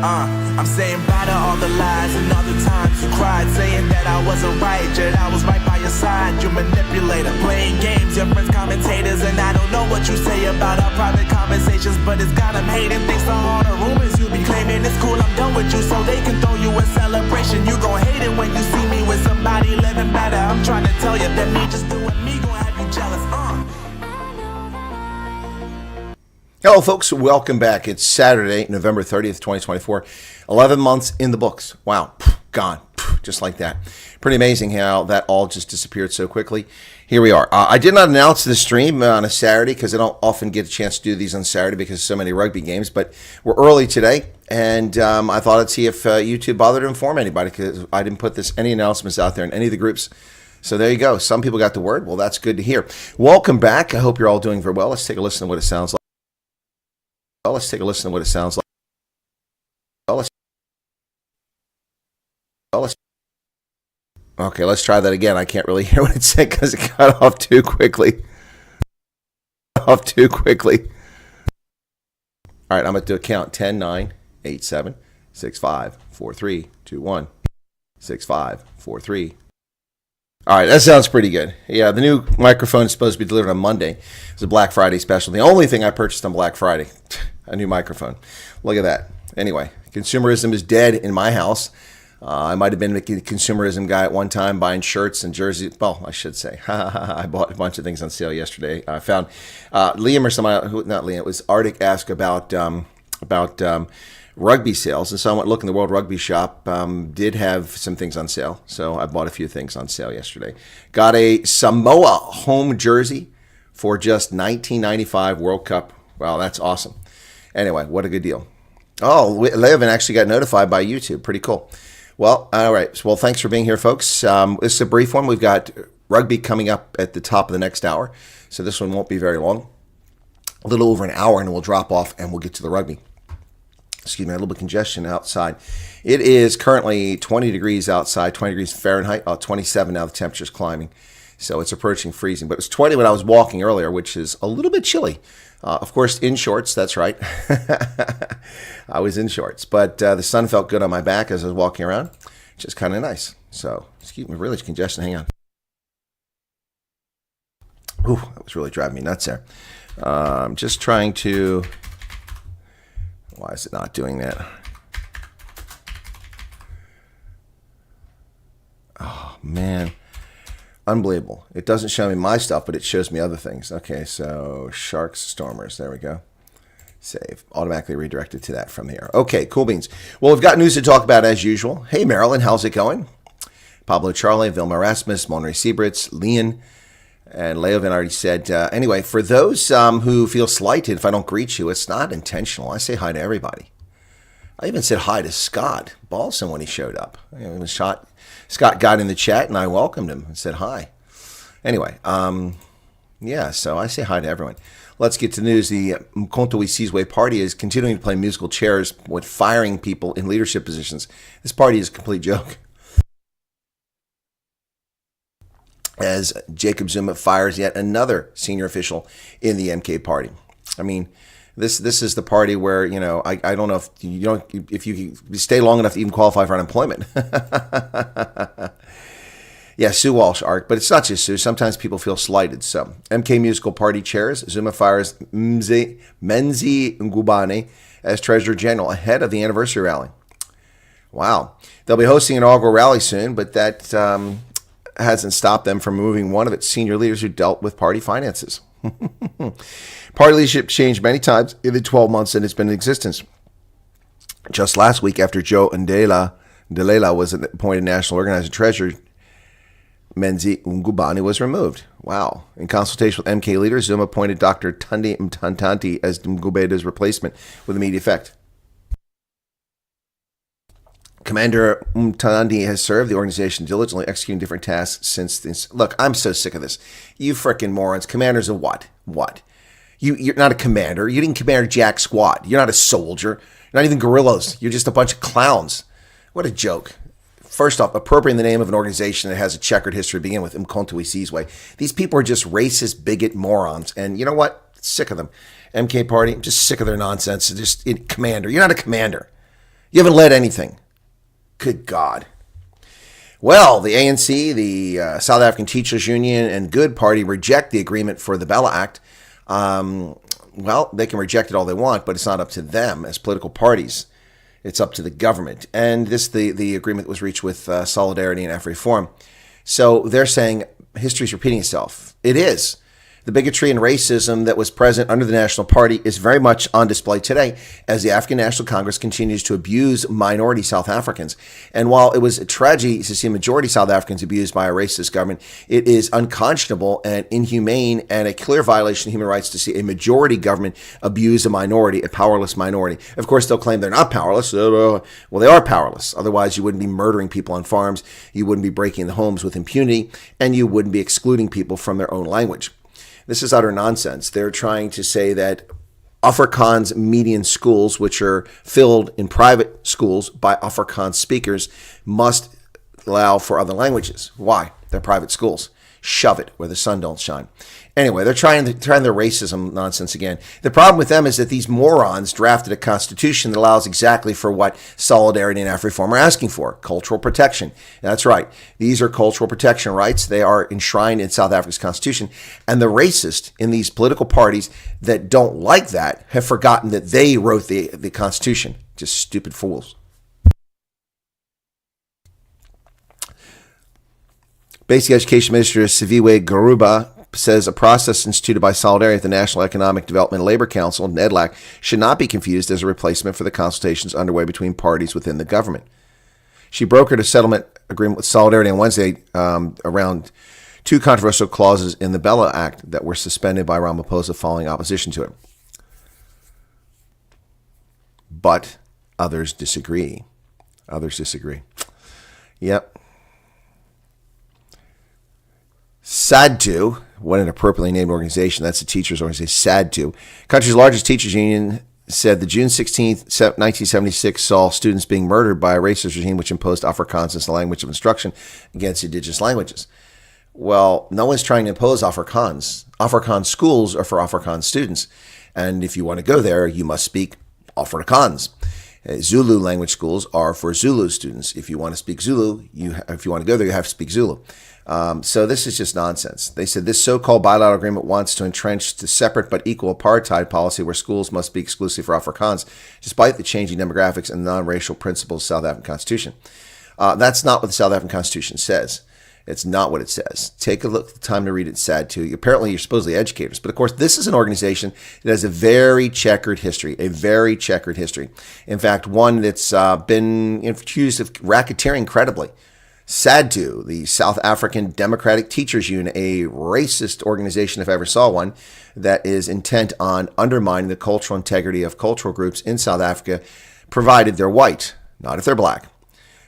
I'm saying bye to all the lies and all the times you cried, saying that I wasn't right, yet I was right by your side. You manipulator, playing games, your friends commentators, and I don't know what you say about our private conversations, but it's got them hating. Thanks to all the rumors you be claiming, it's cool, I'm done with you, so they can throw you a celebration. You gon' hate it when you see me with somebody living better. I'm trying to tell you that me just doing me gon' have you jealous. Hello, folks. Welcome back. It's Saturday, November 30th, 2024. 11 months in the books. Wow. Gone. Just like that. Pretty amazing how that all just disappeared so quickly. Here we are. I did not announce the stream on a Saturday because I don't often get a chance to do these on Saturday because of so many rugby games, but we're early today, and I thought I'd see if YouTube bothered to inform anybody because I didn't put any announcements out there in any of the groups. So there you go. Some people got the word. Well, that's good to hear. Welcome back. I hope you're all doing very well. Let's take a listen to what it sounds like. Let's take a listen to what it sounds like. Okay, let's try that again. I can't really hear what it said because it got off too quickly. All right, I'm going to count 10, 9, 8, 7, 6, 5, 4, 3, 2, 1, 6, 5, 4, 3. All right, that sounds pretty good. Yeah, the new microphone is supposed to be delivered on Monday. It's a Black Friday special. The only thing I purchased on Black Friday, a new microphone. Look at that. Anyway, consumerism is dead in my house. I might have been a consumerism guy at one time, buying shirts and jerseys. Well, I should say. I bought a bunch of things on sale yesterday. I found Liam or somebody, not Liam, it was Arctic, asked about rugby sales, and so I went looking. The World Rugby Shop did have some things on sale, so I bought a few things on sale yesterday. Got a Samoa home jersey for just $19.95 World Cup. Wow, that's awesome. Anyway, what a good deal. Oh, Levin actually got notified by YouTube. Pretty cool. Well, all right. Well, thanks for being here, folks. This is a brief one. We've got rugby coming up at the top of the next hour, so this one won't be very long. A little over an hour, and we'll drop off, and we'll get to the rugby. Excuse me, a little bit of congestion outside. It is currently 20 degrees outside, 20 degrees Fahrenheit, 27 now. The temperature's climbing, so it's approaching freezing. But it was 20 when I was walking earlier, which is a little bit chilly. Of course, in shorts, that's right. I was in shorts, but the sun felt good on my back as I was walking around, which is kind of nice. So, excuse me, really congestion. Hang on. Ooh, that was really driving me nuts there. I'm just trying to... Why is it not doing that? Oh, man. Unbelievable. It doesn't show me my stuff, but it shows me other things. Okay, so Sharks, Stormers. There we go. Save. Automatically redirected to that from here. Okay, cool beans. Well, we've got news to talk about as usual. Hey, Marilyn, how's it going? Pablo Charlie, Vilma Rasmus, Monray Siebritz, Leon, and Leovin already said, anyway, for those who feel slighted if I don't greet you, it's not intentional. I say hi to everybody. I even said hi to Scott Balson when he showed up. Scott got in the chat, and I welcomed him and said hi. Anyway, yeah, so I say hi to everyone. Let's get to the news. The Mkonto Sizwe party is continuing to play musical chairs with firing people in leadership positions. This party is a complete joke. As Jacob Zuma fires yet another senior official in the MK party. I mean, this is the party where, you know, I don't know if you stay long enough to even qualify for unemployment. Yeah, Sue Walsh, Art, but it's not just Sue. Sometimes people feel slighted. So, MK musical party chairs, Zuma fires Menzi Ngubane as Treasurer General ahead of the anniversary rally. Wow. They'll be hosting an inaugural rally soon, but that hasn't stopped them from removing one of its senior leaders who dealt with party finances. Party leadership changed many times in the 12 months that it's been in existence. Just last week, after Joe Ndelela was appointed national organizer treasurer, Menzi Ngubane was removed. Wow. In consultation with MK leaders, Zuma appointed Dr. Tunde Mtantanti as Ngubeda's replacement with immediate effect. Commander Mtanandi has served the organization diligently executing different tasks since this. Look, I'm so sick of this. You frickin' morons. Commanders of what? What? You're not a commander. You didn't command Jack Squad. You're not a soldier. You're not even guerrillas. You're just a bunch of clowns. What a joke. First off, appropriating the name of an organization that has a checkered history to begin with, Mkonto Sizwe. These people are just racist, bigot morons. And you know what? Sick of them. MK Party, I'm just sick of their nonsense. Just commander. You're not a commander. You haven't led anything. Good God. Well, the ANC, the South African Teachers Union, and Good Party reject the agreement for the BELA Act. Well, they can reject it all they want, but it's not up to them as political parties. It's up to the government. And the agreement was reached with Solidarity and AfriForum. So they're saying history's repeating itself. It is. The bigotry and racism that was present under the National Party is very much on display today as the African National Congress continues to abuse minority South Africans. And while it was a tragedy to see a majority South Africans abused by a racist government, it is unconscionable and inhumane and a clear violation of human rights to see a majority government abuse a minority, a powerless minority. Of course, they'll claim they're not powerless. Well, they are powerless. Otherwise, you wouldn't be murdering people on farms, you wouldn't be breaking the homes with impunity, and you wouldn't be excluding people from their own language. This is utter nonsense. They're trying to say that Afrikaans median schools, which are filled in private schools by Afrikaans speakers, must allow for other languages. Why? They're private schools. Shove it where the sun don't shine. Anyway, they're trying their racism nonsense again. The problem with them is that these morons drafted a constitution that allows exactly for what Solidarity and AfriForum are asking for, cultural protection. That's right. These are cultural protection rights. They are enshrined in South Africa's constitution. And the racists in these political parties that don't like that have forgotten that they wrote the constitution. Just stupid fools. Basic Education Minister Siviwe Garuba says a process instituted by Solidarity at the National Economic Development and Labor Council, NEDLAC, should not be confused as a replacement for the consultations underway between parties within the government. She brokered a settlement agreement with Solidarity on Wednesday around two controversial clauses in the BELA Act that were suspended by Ramaphosa following opposition to it. But others disagree. Yep. SADTU, what an appropriately named organization. That's the teachers' organization, SADTU. Country's largest teachers union said the June 16th, 1976 saw students being murdered by a racist regime which imposed Afrikaans as the language of instruction against indigenous languages. Well, no one's trying to impose Afrikaans. Afrikaans schools are for Afrikaans students. And if you want to go there, you must speak Afrikaans. Zulu language schools are for Zulu students. If you want to speak Zulu, if you want to go there, you have to speak Zulu. So this is just nonsense. They said this so-called bilateral agreement wants to entrench the separate but equal apartheid policy where schools must be exclusive for Afrikaans, despite the changing demographics and non-racial principles of the South African Constitution. That's not what the South African Constitution says. It's not what it says. Take a look at the time to read it. Sad too. Apparently, you're supposedly educators. But of course, this is an organization that has a very checkered history, In fact, one that's been accused of racketeering credibly. SADTU, the South African Democratic Teachers Union, a racist organization if I ever saw one, that is intent on undermining the cultural integrity of cultural groups in South Africa, provided they're white, not if they're black.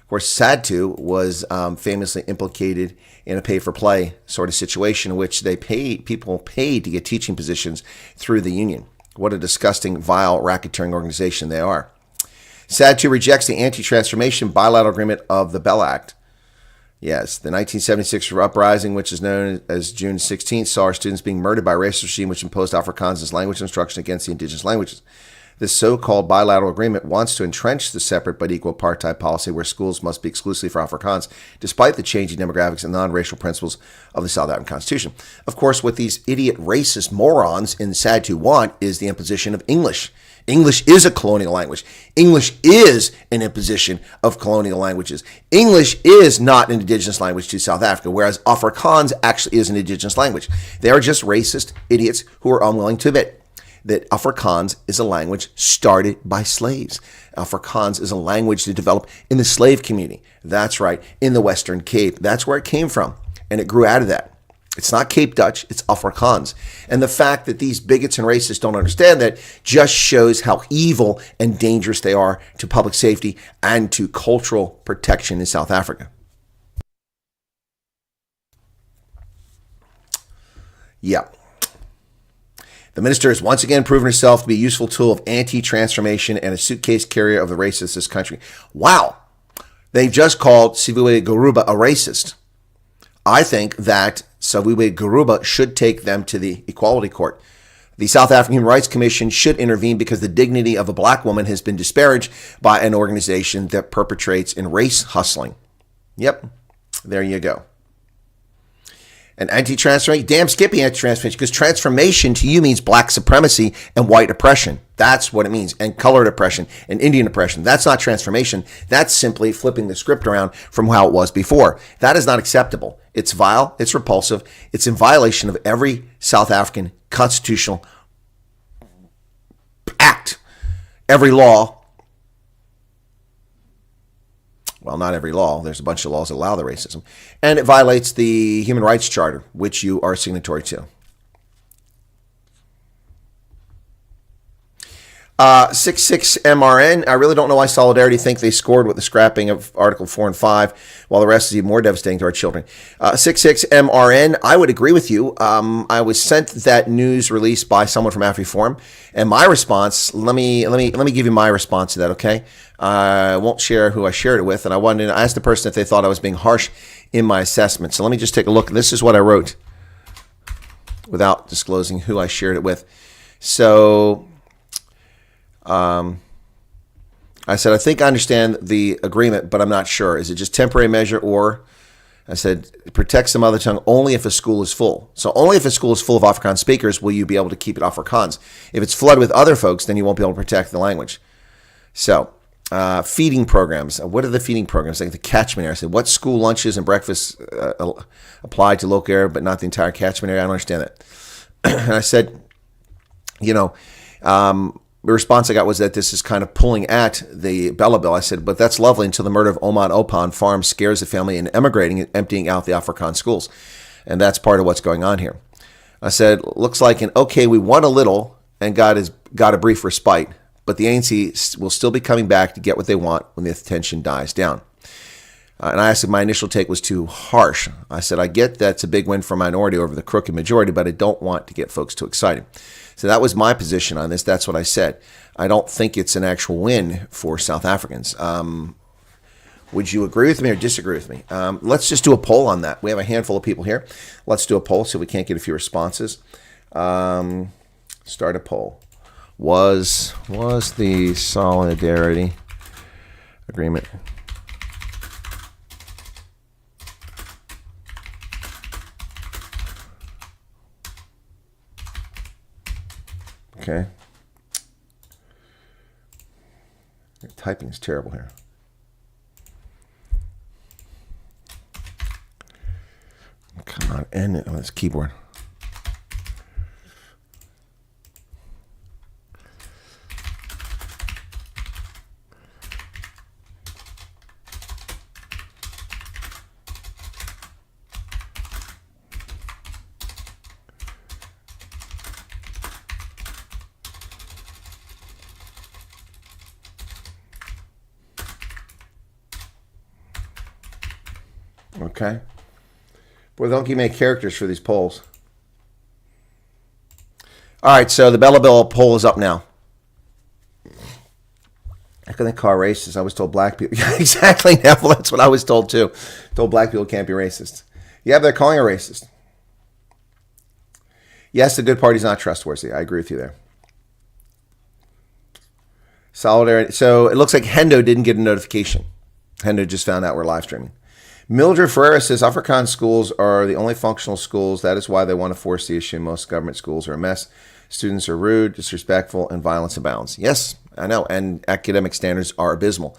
Of course, SADTU was famously implicated in a pay-for-play sort of situation in which people paid to get teaching positions through the union. What a disgusting, vile, racketeering organization they are. SADTU rejects the anti-transformation bilateral agreement of the BELA Act. Yes, the 1976 uprising, which is known as June 16th, saw our students being murdered by a racist regime which imposed Afrikaans as language instruction against the indigenous languages. This so-called bilateral agreement wants to entrench the separate but equal apartheid policy where schools must be exclusively for Afrikaans, despite the changing demographics and non-racial principles of the South African Constitution. Of course, what these idiot racist morons in SADTU want is the imposition of English. English is a colonial language. English is an imposition of colonial languages. English is not an indigenous language to South Africa, whereas Afrikaans actually is an indigenous language. They are just racist idiots who are unwilling to admit that Afrikaans is a language started by slaves. Afrikaans is a language that developed in the slave community. That's right, in the Western Cape. That's where it came from, and it grew out of that. It's not Cape Dutch, it's Afrikaans. And the fact that these bigots and racists don't understand that just shows how evil and dangerous they are to public safety and to cultural protection in South Africa. Yeah. The minister has once again proven herself to be a useful tool of anti-transformation and a suitcase carrier of the racists in this country. Wow. They've just called Siviwe Garuba a racist. I think that Siviwe Garuba should take them to the Equality Court. The South African Human Rights Commission should intervene because the dignity of a black woman has been disparaged by an organization that perpetrates in race hustling. Yep, there you go. And anti-transformation, damn skippy anti-transformation, because transformation to you means black supremacy and white oppression. That's what it means. And colored oppression and Indian oppression. That's not transformation. That's simply flipping the script around from how it was before. That is not acceptable. It's vile. It's repulsive. It's in violation of every South African constitutional act, every law. Well, not every law. There's a bunch of laws that allow the racism. And it violates the Human Rights Charter, which you are signatory to. 66MRN, I really don't know why Solidarity think they scored with the scrapping of Article 4 and 5, while the rest is even more devastating to our children. 66MRN, I would agree with you. I was sent that news release by someone from AfriForum, and my response, let me give you my response to that, okay? I won't share who I shared it with, and I asked the person if they thought I was being harsh in my assessment. So let me just take a look. This is what I wrote without disclosing who I shared it with. So I said, I think I understand the agreement, but I'm not sure. Is it just temporary measure, or I said, it protects the mother tongue only if a school is full. So only if a school is full of Afrikaans speakers will you be able to keep it Afrikaans. If it's flooded with other folks, then you won't be able to protect the language. So feeding programs. What are the feeding programs? Like the catchment area. I said, what school lunches and breakfasts apply to local area, but not the entire catchment area? I don't understand that. And I said, the response I got was that this is kind of pulling at the BELA bill. I said, but that's lovely until the murder of Oman Opan farm scares the family into emigrating and emptying out the Afrikaans schools. And that's part of what's going on here. I said, looks like we won a little and got a brief respite, but the ANC will still be coming back to get what they want when the tension dies down. And I asked if my initial take was too harsh. I said, I get that's a big win for a minority over the crooked majority, but I don't want to get folks too excited. So that was my position on this. That's what I said. I don't think it's an actual win for South Africans. Would you agree with me or disagree with me? Let's just do a poll on that. We have a handful of people here. Let's do a poll so we can't get a few responses. Start a poll. Was the Solidarity Agreement okay? Typing is terrible here. Come on, end it on this keyboard. Okay. Boy, don't give me characters for these polls. All right, so the BELA bill poll is up now. How can they call racist? I was told black people. Yeah, exactly, Neville. That's what I was told too. Told black people can't be racist. Yeah, they're calling her racist. Yes, the good party's not trustworthy. I agree with you there. Solidarity. So it looks like Hendo didn't get a notification. Hendo just found out we're live streaming. Mildred Ferreira says Afrikaans schools are the only functional schools. That is why they want to force the issue. Most government schools are a mess. Students are rude, disrespectful, and violence abounds. Yes, I know. And academic standards are abysmal.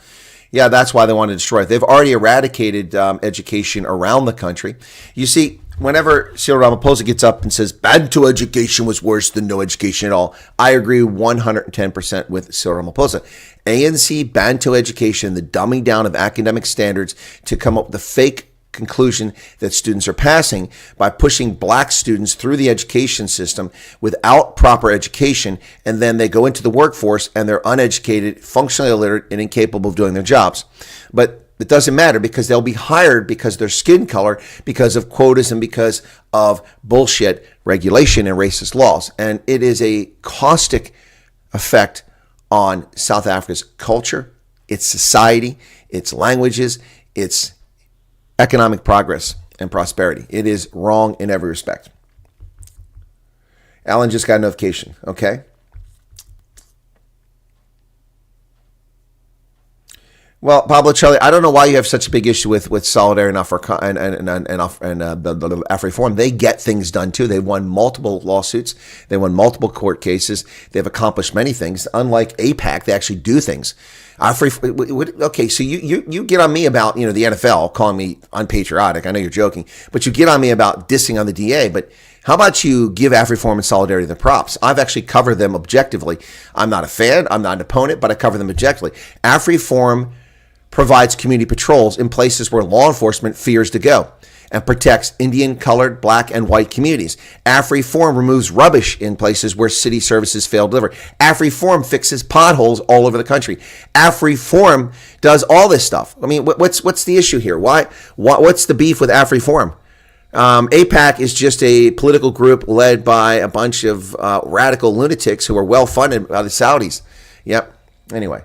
Yeah, that's why they want to destroy it. They've already eradicated education around the country. You see, whenever Cyril Ramaphosa gets up and says Bantu education was worse than no education at all, I agree 110% with Cyril Ramaphosa. ANC Bantu education, the dumbing down of academic standards to come up with the fake conclusion that students are passing by pushing black students through the education system without proper education, and then they go into the workforce and they're uneducated, functionally illiterate, and incapable of doing their jobs. But it doesn't matter because they'll be hired because of their skin color, because of quotas, and because of bullshit regulation and racist laws. And it is a caustic effect on South Africa's culture, its society, its languages, its economic progress and prosperity. It is wrong in every respect. Alan just got a notification. Okay. Well, Pablo Charlie, I don't know why you have such a big issue with Solidarity and AfriForum. They get things done too. They won multiple lawsuits. They won multiple court cases. They've accomplished many things. Unlike APAC, they actually do things. Okay, so you get on me about the NFL calling me unpatriotic. I know you're joking, but you get on me about dissing on the DA. But how about you give AfriForum and Solidarity the props? I've actually covered them objectively. I'm not a fan. I'm not an opponent, but I cover them objectively. AfriForum provides community patrols in places where law enforcement fears to go and protects Indian, colored, black, and white communities. AfriForum removes rubbish in places where city services fail to deliver. AfriForum fixes potholes all over the country. AfriForum does all this stuff. I mean, what's the issue here? What's the beef with AfriForum? APAC is just a political group led by a bunch of radical lunatics who are well funded by the Saudis. Yep. Anyway.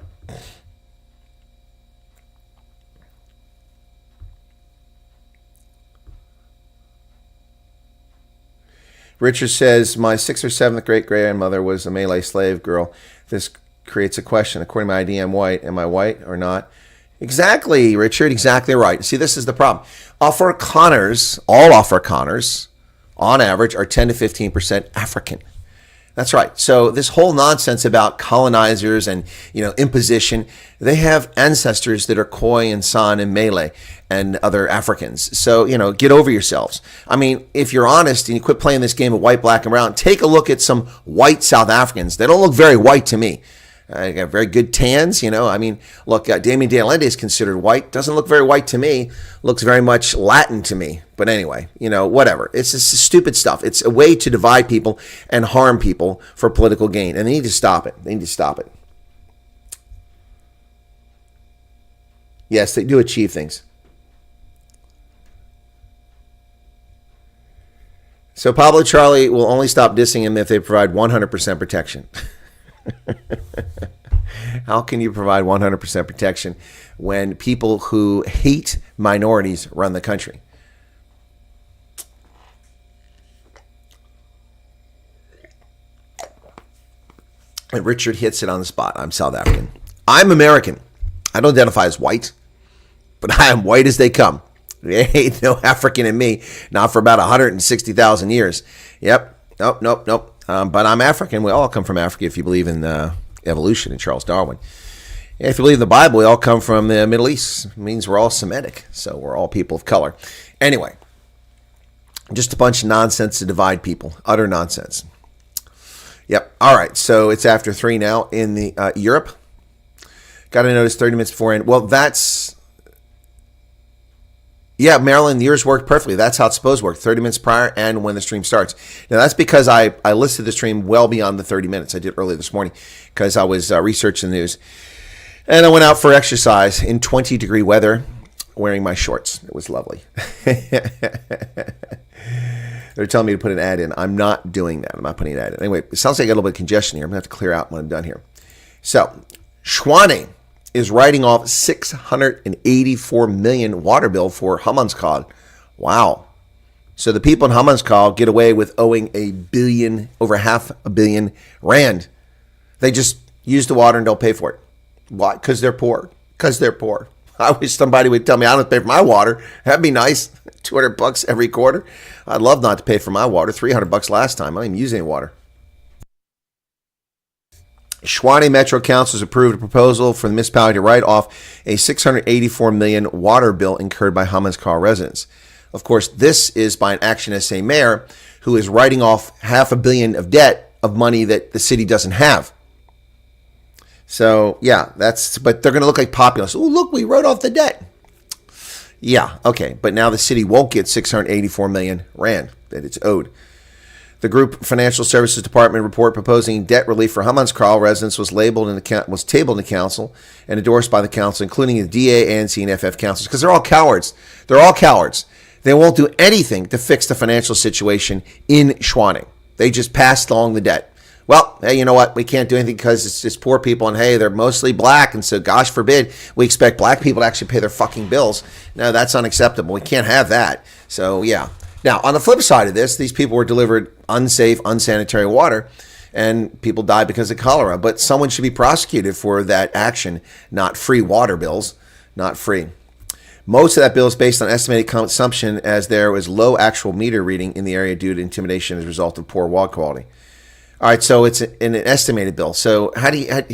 Richard says, my 6th or 7th great-grandmother was a Malay slave girl. This creates a question. According to my ID, I'm white. Am I white or not? Exactly, Richard. Exactly right. See, this is the problem. All Afrikaners, on average, are 10 to 15% African. That's right. So this whole nonsense about colonizers and, imposition, they have ancestors that are Khoi and San and Malay and other Africans. So, get over yourselves. I mean, if you're honest and you quit playing this game of white, black, and brown, take a look at some white South Africans. They don't look very white to me. They got very good tans, I mean, look, Damien de Allende is considered white. Doesn't look very white to me. Looks very much Latin to me. But anyway, whatever. It's just stupid stuff. It's a way to divide people and harm people for political gain. And they need to stop it. Yes, they do achieve things. So Pablo Charlie will only stop dissing him if they provide 100% protection. How can you provide 100% protection when people who hate minorities run the country? And Richard hits it on the spot. I'm South African. I'm American. I don't identify as white, but I am white as they come. There ain't no African in me, not for about 160,000 years. Yep. Nope. But I'm African. We all come from Africa if you believe in evolution and Charles Darwin. If you believe in the Bible, we all come from the Middle East. It means we're all Semitic, so we're all people of color. Anyway, just a bunch of nonsense to divide people. Utter nonsense. Yep. All right, so it's after 3 now in the Europe. Got to notice 30 minutes beforehand. Well, that's... Yeah, Marilyn, yours worked perfectly. That's how it's supposed to work, 30 minutes prior and when the stream starts. Now, that's because I listed the stream well beyond the 30 minutes. I did earlier this morning because I was researching the news. And I went out for exercise in 20-degree weather wearing my shorts. It was lovely. They're telling me to put an ad in. I'm not doing that. I'm not putting an ad in. Anyway, it sounds like I got a little bit of congestion here. I'm going to have to clear out when I'm done here. So, Tshwane is writing off 684 million water bill for Hammanskraal. Wow. So the people in Hammanskraal get away with owing over half a billion rand. They just use the water and don't pay for it. Why? Because they're poor. I wish somebody would tell me I don't pay for my water. That'd be nice. $200 every quarter. I'd love not to pay for my water. $300 last time. I don't even use any water. Tshwane Metro Council has approved a proposal for the municipality to write off a 684 million water bill incurred by Hammanskraal residents. Of course, this is by an Action SA mayor who is writing off $500 million of debt of money that the city doesn't have. So, yeah, but they're going to look like populists. Oh, look, we wrote off the debt. Yeah, okay, but now the city won't get 684 million rand that it's owed. The Group Financial Services Department report proposing debt relief for Hammanskraal residents was tabled in the council and endorsed by the council, including the DA, ANC, and FF councils, because they're all cowards. They won't do anything to fix the financial situation in Tshwane. They just passed along the debt. Well, hey, you know what? We can't do anything because it's just poor people, and hey, they're mostly black, and so gosh forbid we expect black people to actually pay their fucking bills. No, that's unacceptable. We can't have that. So, yeah. Now, on the flip side of this, these people were delivered unsafe, unsanitary water, and people died because of cholera. But someone should be prosecuted for that action, not free water bills, not free. Most of that bill is based on estimated consumption, as there was low actual meter reading in the area due to intimidation as a result of poor water quality. All right, so it's an estimated bill. So how do you have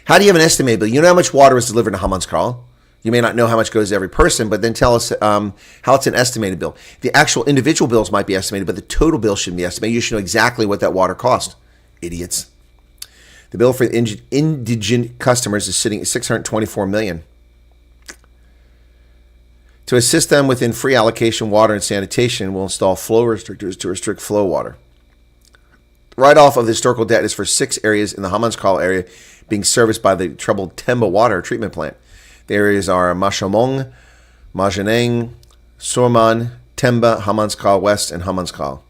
an estimated bill? You know how much water is delivered to Hammanskarl. You may not know how much goes to every person, but then tell us how it's an estimated bill. The actual individual bills might be estimated, but the total bill shouldn't be estimated. You should know exactly what that water cost. Idiots. The bill for indigent customers is sitting at $624 million. To assist them within free allocation water and sanitation, we'll install flow restrictors to restrict flow water. Write-off of the historical debt is for 6 areas in the Hammanskarl area being serviced by the troubled Temba water treatment plant. The areas are Mashamong, Majaneng, Surman, Temba, Hammanskarl West, and Hammanskarl.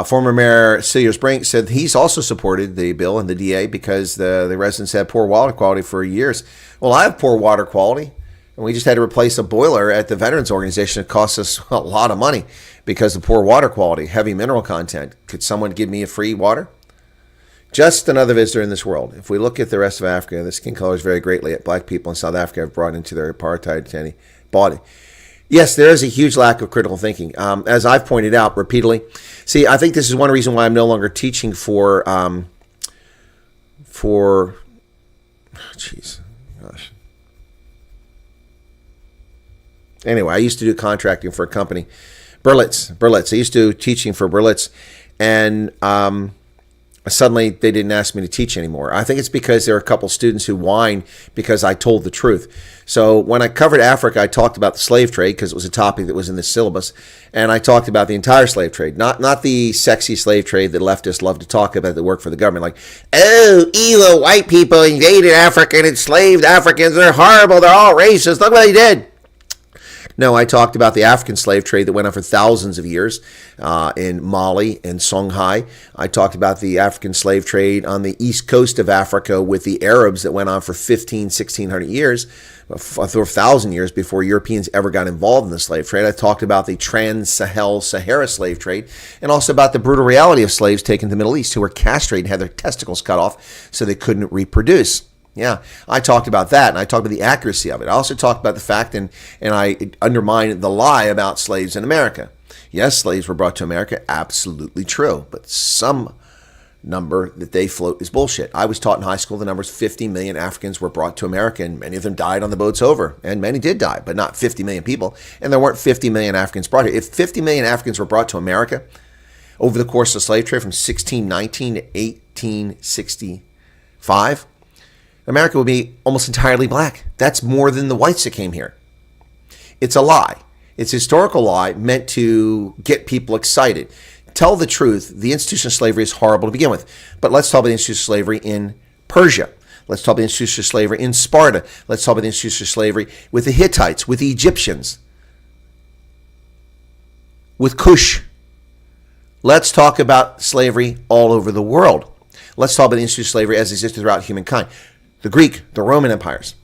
Former Mayor Silius Brink said he's also supported the bill and the DA because the residents had poor water quality for years. Well, I have poor water quality, and we just had to replace a boiler at the Veterans Organization. It cost us a lot of money because of poor water quality, heavy mineral content. Could someone give me a free water? Just another visitor in this world. If we look at the rest of Africa, the skin colors vary greatly. Black people in South Africa have brought into their apartheid body. Yes, there is a huge lack of critical thinking. As I've pointed out repeatedly. See, I think this is one reason why I'm no longer teaching for Anyway, I used to do contracting for a company, Berlitz. I used to do teaching for Berlitz, and suddenly they didn't ask me to teach anymore. I think it's because there are a couple students who whine because I told the truth. So when I covered Africa, I talked about the slave trade because it was a topic that was in the syllabus, and I talked about the entire slave trade, not the sexy slave trade that leftists love to talk about that work for the government, like, oh, evil white people invaded Africa and enslaved Africans. They're horrible. They're all racist. Look what they did. No, I talked about the African slave trade that went on for thousands of years in Mali and Songhai. I talked about the African slave trade on the east coast of Africa with the Arabs that went on for 1,600 years, for 1,000 years before Europeans ever got involved in the slave trade. I talked about the Trans-Sahara slave trade, and also about the brutal reality of slaves taken to the Middle East who were castrated and had their testicles cut off so they couldn't reproduce. Yeah, I talked about that, and I talked about the accuracy of it. I also talked about the fact, and I undermined the lie about slaves in America. Yes, slaves were brought to America, absolutely true, but some number that they float is bullshit. I was taught in high school the numbers 50 million Africans were brought to America, and many of them died on the boats over, and many did die, but not 50 million people, and there weren't 50 million Africans brought here. If 50 million Africans were brought to America over the course of the slave trade from 1619 to 1865, America would be almost entirely black. That's more than the whites that came here. It's a lie. It's a historical lie meant to get people excited. Tell the truth. The institution of slavery is horrible to begin with. But let's talk about the institution of slavery in Persia. Let's talk about the institution of slavery in Sparta. Let's talk about the institution of slavery with the Hittites, with the Egyptians, with Cush. Let's talk about slavery all over the world. Let's talk about the institution of slavery as it existed throughout humankind. The Greek, the Roman empires.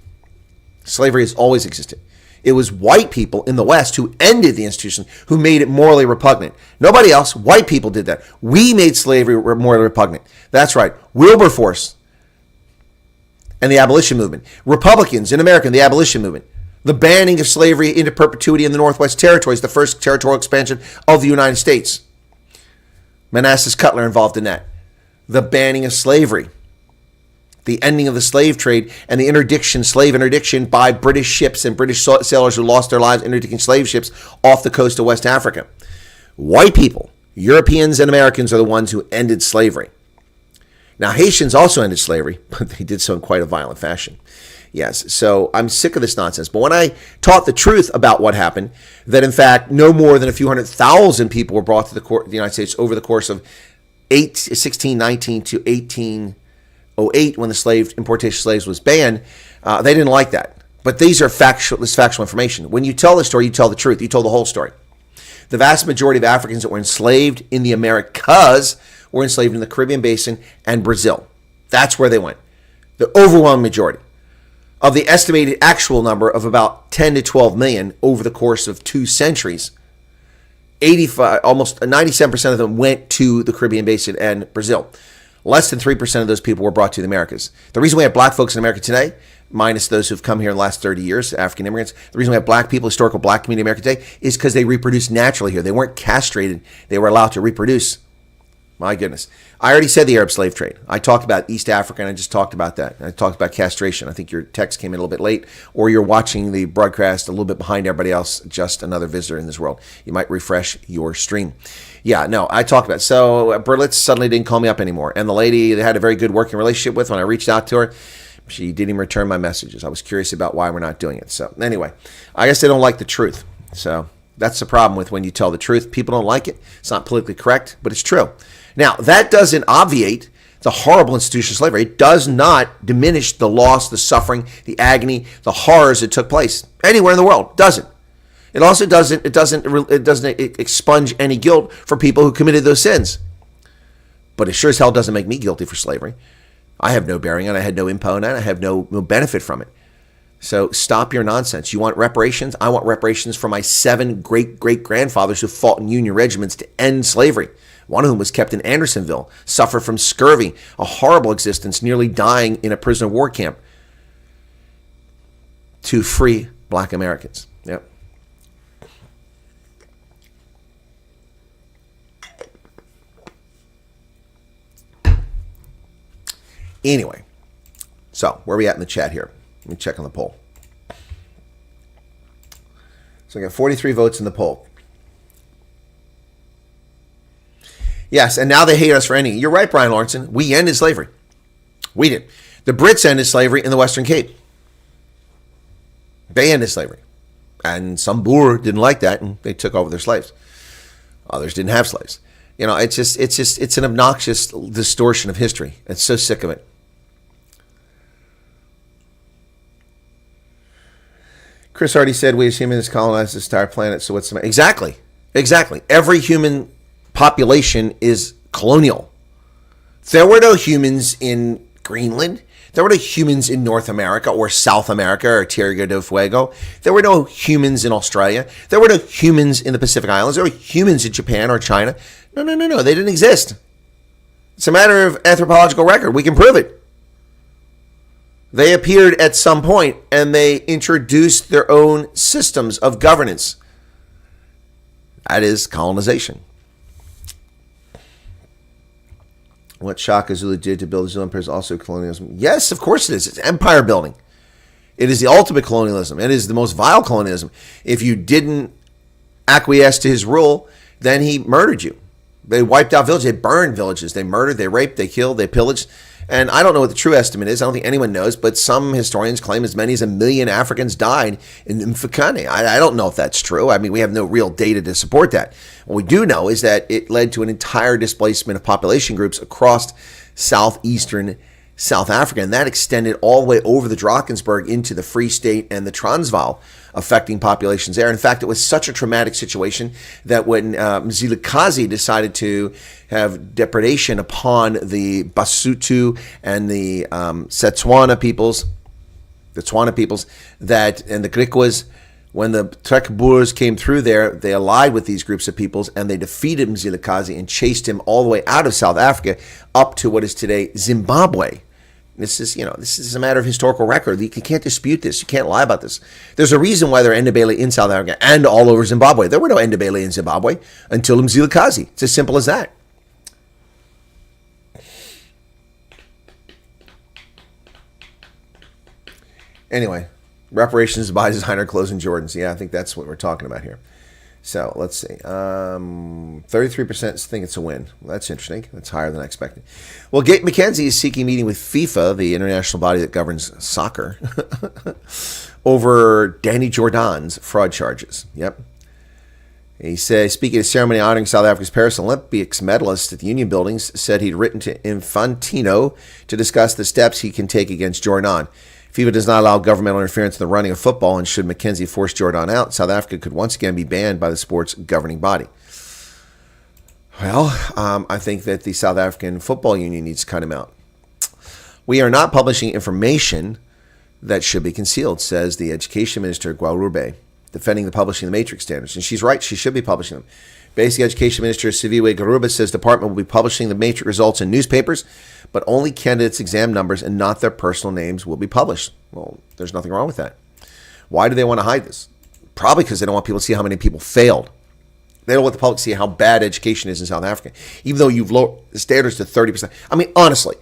Slavery has always existed. It was white people in the West who ended the institution, who made it morally repugnant. Nobody else, white people did that. We made slavery morally repugnant. That's right. Wilberforce and the abolition movement. Republicans in America, the abolition movement. The banning of slavery into perpetuity in the Northwest Territories, the first territorial expansion of the United States. Manassas Cutler involved in that. The banning of slavery. The ending of the slave trade and the slave interdiction by British ships and British sailors who lost their lives interdicting slave ships off the coast of West Africa. White people, Europeans and Americans, are the ones who ended slavery. Now, Haitians also ended slavery, but they did so in quite a violent fashion. Yes, so I'm sick of this nonsense. But when I taught the truth about what happened, that in fact no more than a few 100,000 people were brought to the United States over the course of 1619 to 1808, when the importation of slaves was banned, they didn't like that. But this is factual information. When you tell the story, you tell the truth. You tell the whole story. The vast majority of Africans that were enslaved in the Americas were enslaved in the Caribbean Basin and Brazil. That's where they went. The overwhelming majority. of the estimated actual number of about 10 to 12 million over the course of 2 centuries, 85, almost 97% of them went to the Caribbean Basin and Brazil. Less than 3% of those people were brought to the Americas. The reason we have black folks in America today, minus those who've come here in the last 30 years, African immigrants, the reason we have black people, historical black community in America today, is because they reproduced naturally here. They weren't castrated. They were allowed to reproduce. My goodness. I already said the Arab slave trade. I talked about East Africa, and I just talked about that. I talked about castration. I think your text came in a little bit late, or you're watching the broadcast a little bit behind everybody else, just another visitor in this world. You might refresh your stream. Yeah, no, I talked about it. So Berlitz suddenly didn't call me up anymore. And the lady they had a very good working relationship with, when I reached out to her, she didn't even return my messages. I was curious about why we're not doing it. So anyway, I guess they don't like the truth. So that's the problem with when you tell the truth. People don't like it. It's not politically correct, but it's true. Now, that doesn't obviate the horrible institution of slavery. It does not diminish the loss, the suffering, the agony, the horrors that took place anywhere in the world. It doesn't. It also doesn't expunge any guilt for people who committed those sins. But it sure as hell doesn't make me guilty for slavery. I have no bearing on it. I had no input on it. I have no benefit from it. So stop your nonsense. You want reparations? I want reparations for my 7 great-great-grandfathers who fought in Union regiments to end slavery. One of whom was kept in Andersonville, suffered from scurvy, a horrible existence, nearly dying in a prisoner of war camp to free black Americans. Yep. Anyway, so where are we at in the chat here? Let me check on the poll. So I got 43 votes in the poll. Yes, and now they hate us for ending it. You're right, Brian Lawrenson. We ended slavery. We did. The Brits ended slavery in the Western Cape. They ended slavery. And some Boer didn't like that, and they took over their slaves. Others didn't have slaves. You know, it's an obnoxious distortion of history. It's so sick of it. Chris already said we as humans colonized this entire planet, so what's the matter? Exactly. Every human population is colonial. There were no humans in Greenland. There were no humans in North America or South America or Tierra del Fuego. There were no humans in Australia. There were no humans in the Pacific Islands. There were humans in Japan or China. No. They didn't exist. It's a matter of anthropological record. We can prove it. They appeared at some point and they introduced their own systems of governance. That is colonization. What Shaka Zulu did to build the Zulu Empire is also colonialism. Yes, of course it is. It's empire building. It is the ultimate colonialism. It is the most vile colonialism. If you didn't acquiesce to his rule, then he murdered you. They wiped out villages. They burned villages. They murdered, they raped, they killed, they pillaged. And I don't know what the true estimate is. I don't think anyone knows, but some historians claim as many as 1 million Africans died in Mfukane. I don't know if that's true. I mean, we have no real data to support that. What we do know is that it led to an entire displacement of population groups across southeastern South Africa, and that extended all the way over the Drakensberg into the Free State and the Transvaal, affecting populations there. In fact, it was such a traumatic situation that when Mzilikazi decided to have depredation upon the Basotho and the Tshwane peoples, that and the Griquas, when the Trek Boers came through there, they allied with these groups of peoples and they defeated Mzilikazi and chased him all the way out of South Africa up to what is today Zimbabwe. This is a matter of historical record. You can't dispute this. You can't lie about this. There's a reason why there are Ndebele in South Africa and all over Zimbabwe. There were no Ndebele in Zimbabwe until Mzilikazi. It's as simple as that. Anyway, reparations by designer clothes and Jordans. Yeah, I think that's what we're talking about here. So let's see. 33% think it's a win. Well, that's interesting. That's higher than I expected. Well, Gayton McKenzie is seeking meeting with FIFA, the international body that governs soccer, over Danny Jordaan's fraud charges. Yep. He said, speaking at a ceremony honoring South Africa's Paris Olympics medalist at the Union Buildings, said he'd written to Infantino to discuss the steps he can take against Jordaan. FIFA does not allow governmental interference in the running of football, and should McKenzie force Jordaan out, South Africa could once again be banned by the sport's governing body. Well, I think that the South African Football Union needs to cut him out. We are not publishing information that should be concealed, says the Education Minister, Guaurube, defending the publishing of the Matric standards. And she's right, she should be publishing them. Basic Education Minister Siviwe Garuba says the department will be publishing the Matric results in newspapers, but only candidates' exam numbers and not their personal names will be published. Well, there's nothing wrong with that. Why do they want to hide this? Probably because they don't want people to see how many people failed. They don't want the public to see how bad education is in South Africa, even though you've lowered the standards to 30%. I mean, honestly,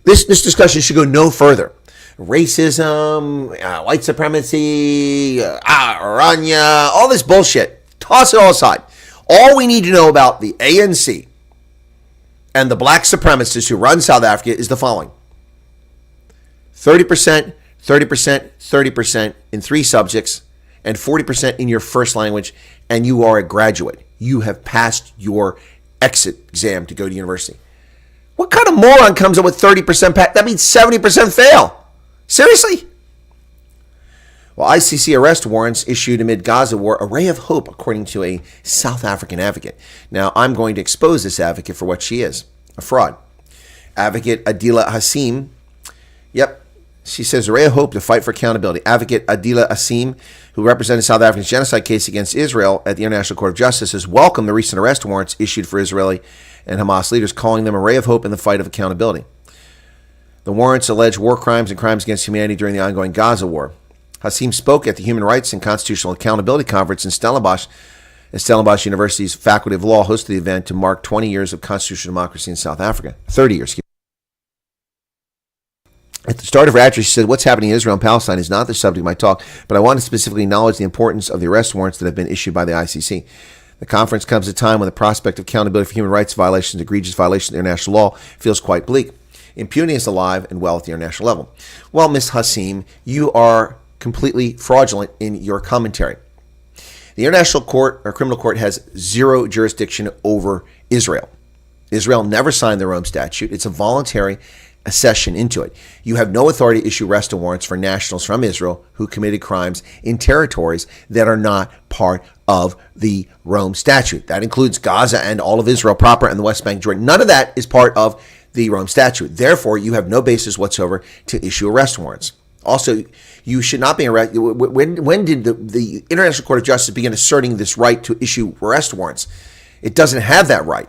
this discussion should go no further. Racism, white supremacy, Aranya, all this bullshit. Toss it all aside. All we need to know about the ANC and the black supremacists who run South Africa is the following. 30%, 30%, 30% in 3 subjects, and 40% in your first language, and you are a graduate. You have passed your exit exam to go to university. What kind of moron comes up with 30% pass? That means 70% fail. Seriously? Well, ICC arrest warrants issued amid Gaza war, a ray of hope, according to a South African advocate. Now, I'm going to expose this advocate for what she is, a fraud. Advocate Adila Hassim, she says a ray of hope to fight for accountability. Advocate Adila Hassim, who represented South Africa's genocide case against Israel at the International Court of Justice, has welcomed the recent arrest warrants issued for Israeli and Hamas leaders, calling them a ray of hope in the fight of accountability. The warrants allege war crimes and crimes against humanity during the ongoing Gaza war. Hassim spoke at the Human Rights and Constitutional Accountability Conference in Stellenbosch, as Stellenbosch University's Faculty of Law hosted the event to mark 20 years of constitutional democracy in South Africa. 30 years. At the start of her address, she said, what's happening in Israel and Palestine is not the subject of my talk, but I want to specifically acknowledge the importance of the arrest warrants that have been issued by the ICC. The conference comes at a time when the prospect of accountability for human rights violations, egregious violations of international law, feels quite bleak. Impunity is alive and well at the international level. Well, Ms. Hassim, you are completely fraudulent in your commentary. The International Court or Criminal Court has zero jurisdiction over Israel. Israel never signed the Rome Statute. It's a voluntary accession into it. You have no authority to issue arrest warrants for nationals from Israel who committed crimes in territories that are not part of the Rome Statute. That includes Gaza and all of Israel proper and the West Bank, Jordan. None of that is part of the Rome Statute. Therefore, you have no basis whatsoever to issue arrest warrants. Also, you should not be arrested. When did the International Court of Justice begin asserting this right to issue arrest warrants? It doesn't have that right.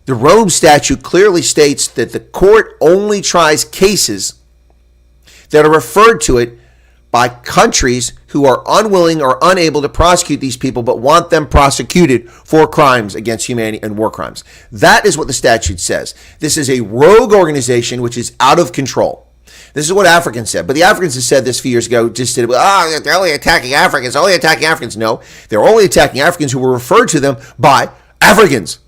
The Rome Statute clearly states that the court only tries cases that are referred to it by countries who are unwilling or unable to prosecute these people but want them prosecuted for crimes against humanity and war crimes. That is what the statute says. This is a rogue organization which is out of control. This is what Africans said. But the Africans have said this a few years ago, just said, they're only attacking Africans, only attacking Africans. No, they're only attacking Africans who were referred to them by Africans.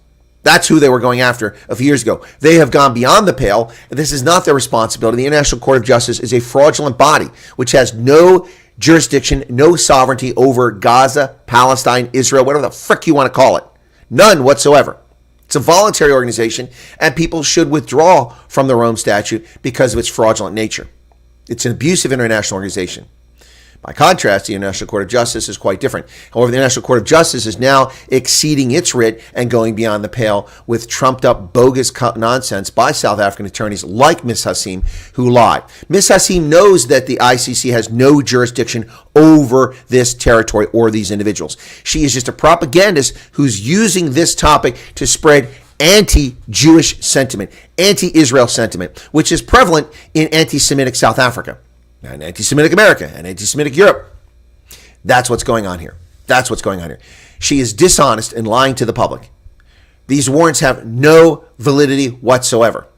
That's who they were going after a few years ago. They have gone beyond the pale. This is not their responsibility. The International Court of Justice is a fraudulent body which has no jurisdiction, no sovereignty over Gaza, Palestine, Israel, whatever the frick you want to call it. None whatsoever. It's a voluntary organization, and people should withdraw from the Rome Statute because of its fraudulent nature. It's an abusive international organization. By contrast, the International Court of Justice is quite different. However, the International Court of Justice is now exceeding its writ and going beyond the pale with trumped-up bogus nonsense by South African attorneys like Ms. Hassim, who lie. Ms. Hassim knows that the ICC has no jurisdiction over this territory or these individuals. She is just a propagandist who's using this topic to spread anti-Jewish sentiment, anti-Israel sentiment, which is prevalent in anti-Semitic South Africa, and anti-Semitic America, and anti-Semitic Europe. That's what's going on here. That's what's going on here. She is dishonest and lying to the public. These warrants have no validity whatsoever.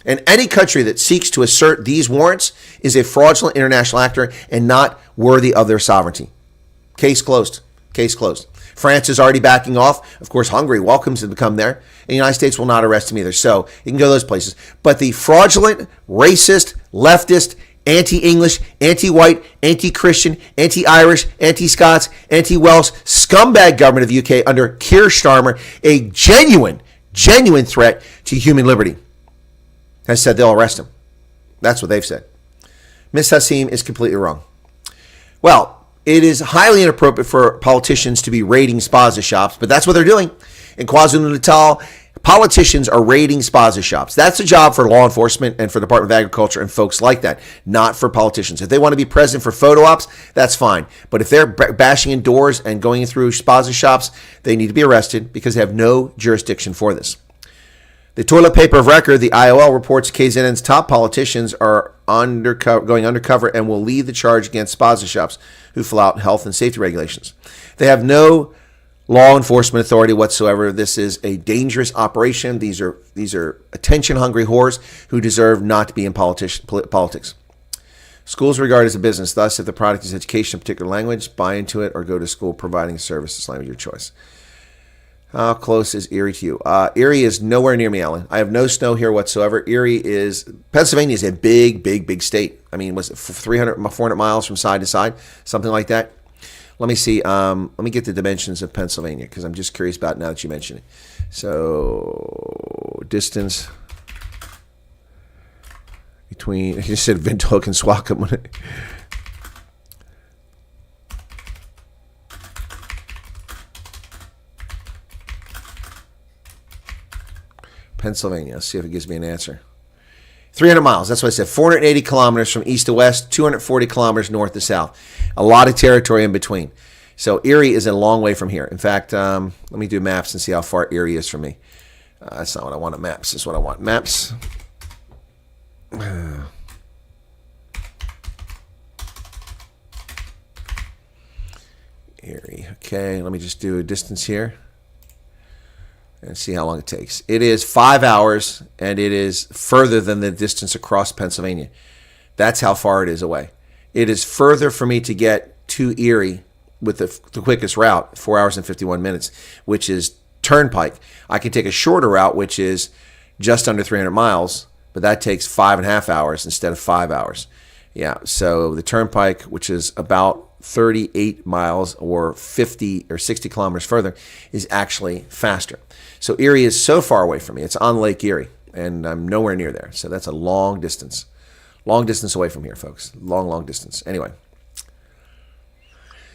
And any country that seeks to assert these warrants is a fraudulent international actor and not worthy of their sovereignty. Case closed. Case closed. France is already backing off. Of course, Hungary welcomes them to come there. And the United States will not arrest him either. So you can go to those places. But the fraudulent, racist, leftist, anti-English, anti-white, anti-Christian, anti-Irish, anti-Scots, anti-Welsh, scumbag government of the UK under Keir Starmer, a genuine threat to human liberty, has said they'll arrest him. That's what they've said. Ms. Hassim is completely wrong. Well, it is highly inappropriate for politicians to be raiding spaza shops, but that's what they're doing. In KwaZulu-Natal, Politicians are raiding spaza shops. That's a job for law enforcement and for the Department of Agriculture and folks like that, not for politicians. If they want to be present for photo ops, that's fine. But if they're bashing in doors and going through spaza shops, they need to be arrested because they have no jurisdiction for this. The toilet paper of record, the IOL, reports KZN's top politicians are going undercover and will lead the charge against spaza shops who flout health and safety regulations. They have no law enforcement authority whatsoever. This is a dangerous operation. These are attention-hungry whores who deserve not to be in politics. Schools are regarded as a business. Thus, if the product is education in a particular language, buy into it or go to school providing a service as language of your choice. How close is Erie to you? Erie is nowhere near me, Alan. I have no snow here whatsoever. Pennsylvania is a big state. I mean, was it 400 miles from side to side? Something like that. Let me see. Let me get the dimensions of Pennsylvania because I'm just curious about it now that you mention it. So, distance between, you just said Windhoek and Swakopmund. Pennsylvania. Let's see if it gives me an answer. 300 miles. That's what I said. 480 kilometers from east to west, 240 kilometers north to south. A lot of territory in between. So Erie is a long way from here. In fact, let me do maps and see how far Erie is from me. That's not what I want on maps. That's what I want. Maps. Erie. Okay, let me just do a distance here and see how long it takes. It is 5 hours, and it is further than the distance across Pennsylvania. That's how far it is away. It is further for me to get to Erie with the quickest route, 4 hours and 51 minutes, which is Turnpike. I can take a shorter route, which is just under 300 miles, but that takes 5.5 hours instead of 5 hours. Yeah, so the Turnpike, which is about 38 miles or 50 or 60 kilometers further, is actually faster. So Erie is so far away from me. It's on Lake Erie, and I'm nowhere near there. So that's a long distance. Long distance away from here, folks. Long distance. Anyway.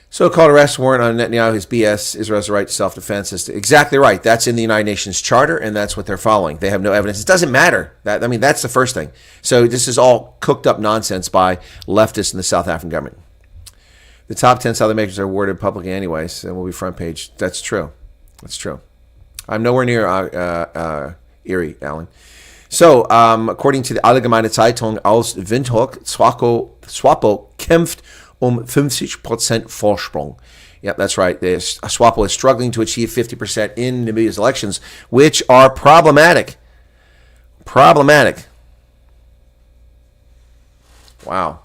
So-called arrest warrant on Netanyahu's BS, Israel's right to self-defense. Exactly right. That's in the United Nations Charter, and that's what they're following. They have no evidence. It doesn't matter. That's the first thing. So this is all cooked up nonsense by leftists in the South African government. The top 10 Southern majors are awarded publicly anyways, and will be front page. That's true. That's true. I'm nowhere near Erie, Alan. So, according to the Allgemeine Zeitung aus Windhoek, SWAPO kämpft 50% Vorsprung. Yep, that's right. SWAPO is struggling to achieve 50% in Namibia's elections, which are problematic. Wow.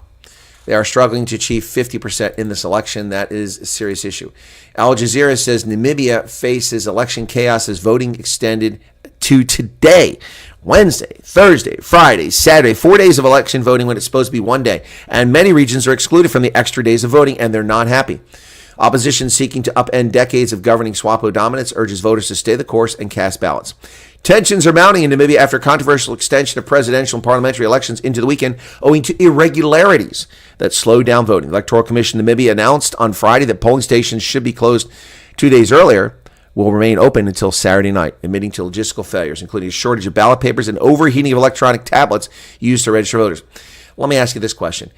They are struggling to achieve 50% in this election. That is a serious issue. Al Jazeera says Namibia faces election chaos as voting extended to today, Wednesday, Thursday, Friday, Saturday, 4 days of election voting when it's supposed to be 1 day. And many regions are excluded from the extra days of voting, and they're not happy. Opposition seeking to upend decades of governing SWAPO dominance urges voters to stay the course and cast ballots. Tensions are mounting in Namibia after a controversial extension of presidential and parliamentary elections into the weekend owing to irregularities that slowed down voting. The Electoral Commission Namibia announced on Friday that polling stations should be closed 2 days earlier, will remain open until Saturday night, admitting to logistical failures, including a shortage of ballot papers and overheating of electronic tablets used to register voters. Let me ask you this question.